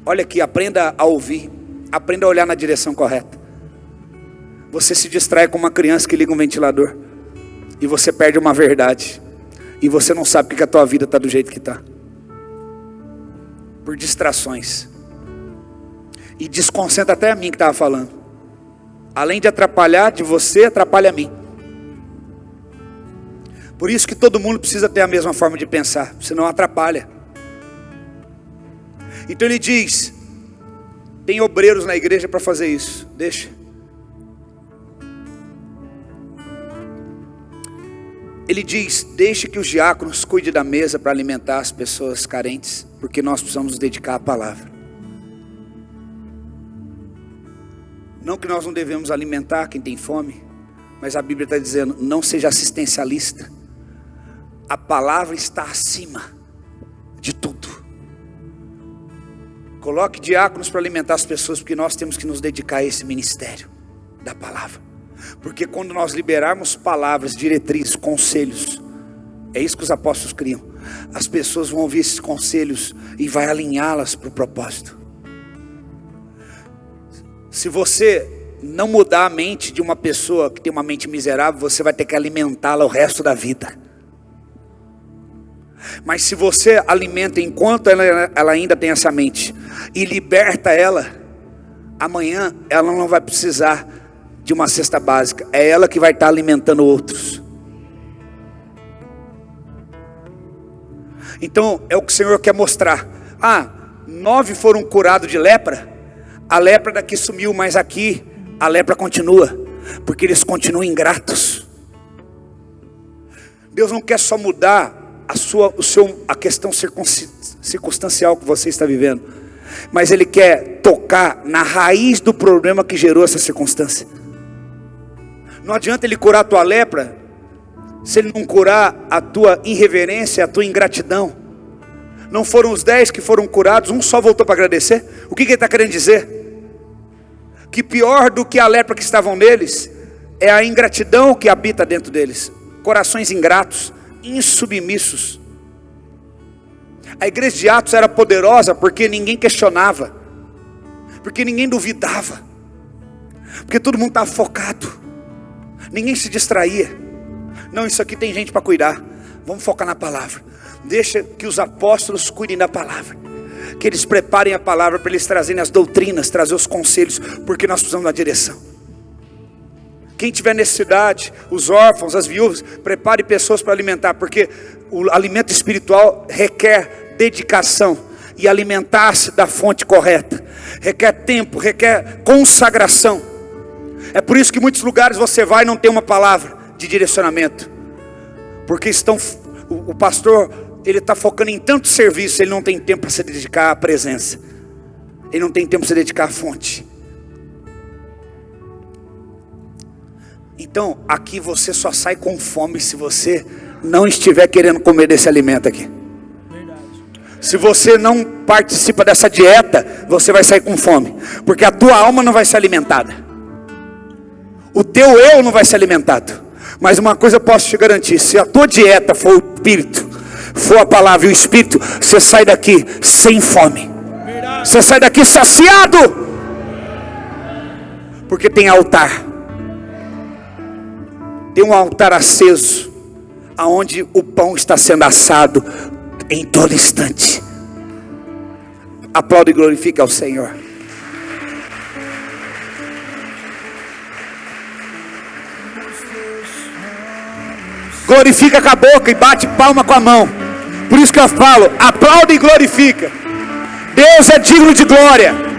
Speaker 1: Olha aqui, aprenda a ouvir, aprenda a olhar na direção correta. Você se distrai com uma criança que liga um ventilador, e você perde uma verdade, e você não sabe porque a tua vida está do jeito que está, por distrações. E desconcentra até a mim que estava falando. Além de atrapalhar de você, atrapalha a mim. Por isso que todo mundo precisa ter a mesma forma de pensar, senão atrapalha. Então ele diz: tem obreiros na igreja para fazer isso. Deixa. Ele diz: deixe que os diáconos cuidem da mesa para alimentar as pessoas carentes, porque nós precisamos nos dedicar à palavra. Não que nós não devemos alimentar quem tem fome, mas a Bíblia está dizendo: não seja assistencialista. A palavra está acima de tudo. Coloque diáconos para alimentar as pessoas, porque nós temos que nos dedicar a esse ministério da palavra. Porque quando nós liberarmos palavras, diretrizes, conselhos, é isso que os apóstolos criam. As pessoas vão ouvir esses conselhos e vai alinhá-las para o propósito. Se você não mudar a mente de uma pessoa que tem uma mente miserável, você vai ter que alimentá-la o resto da vida. Mas se você alimenta enquanto ela ainda tem essa mente, e liberta ela, amanhã ela não vai precisar de uma cesta básica, é ela que vai estar alimentando outros. Então é o que o Senhor quer mostrar. 9 foram curados de lepra, a lepra daqui sumiu, mas aqui a lepra continua, porque eles continuam ingratos. Deus não quer só mudar a questão circunstancial que você está vivendo, mas Ele quer tocar na raiz do problema que gerou essa circunstância. Não adianta Ele curar a tua lepra, se Ele não curar a tua irreverência, a tua ingratidão. Não foram os 10 que foram curados, um só voltou para agradecer. O que Ele está querendo dizer? Que pior do que a lepra que estavam neles, é a ingratidão que habita dentro deles. Corações ingratos, insubmissos. A igreja de Atos era poderosa porque ninguém questionava, porque ninguém duvidava, porque todo mundo estava focado, ninguém se distraía. Não, isso aqui tem gente para cuidar, vamos focar na palavra. Deixa que os apóstolos cuidem da palavra, que eles preparem a palavra para eles trazerem as doutrinas, trazer os conselhos, porque nós precisamos da direção. quem tiver necessidade, os órfãos, as viúvas, prepare pessoas para alimentar, porque o alimento espiritual requer dedicação, e alimentar-se da fonte correta requer tempo, requer consagração. É por isso que em muitos lugares você vai e não tem uma palavra de direcionamento, porque o pastor, ele está focando em tanto serviço, ele não tem tempo para se dedicar à presença, ele não tem tempo para se dedicar à fonte. Então aqui você só sai com fome se você não estiver querendo comer desse alimento aqui. Se você não participa dessa dieta, você vai sair com fome, porque a tua alma não vai ser alimentada, o teu eu não vai ser alimentado. Mas uma coisa eu posso te garantir: se a tua dieta for o Espírito, for a palavra e o Espírito, você sai daqui sem fome, você sai daqui saciado, porque tem altar, tem um altar aceso, aonde o pão está sendo assado em todo instante. Aplaude e glorifique ao Senhor. Glorifica com a boca e bate palma com a mão. Por isso que eu falo, aplaude e glorifica. Deus é digno de glória.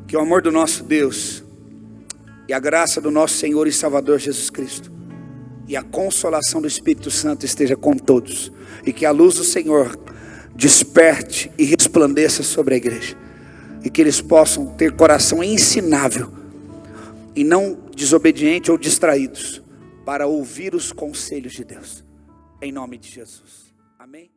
Speaker 1: Que o amor do nosso Deus, e a graça do nosso Senhor e Salvador Jesus Cristo, e a consolação do Espírito Santo esteja com todos, e que a luz do Senhor desperte e resplandeça sobre a igreja, e que eles possam ter coração ensinável, e não desobediente ou distraídos, para ouvir os conselhos de Deus, em nome de Jesus, amém?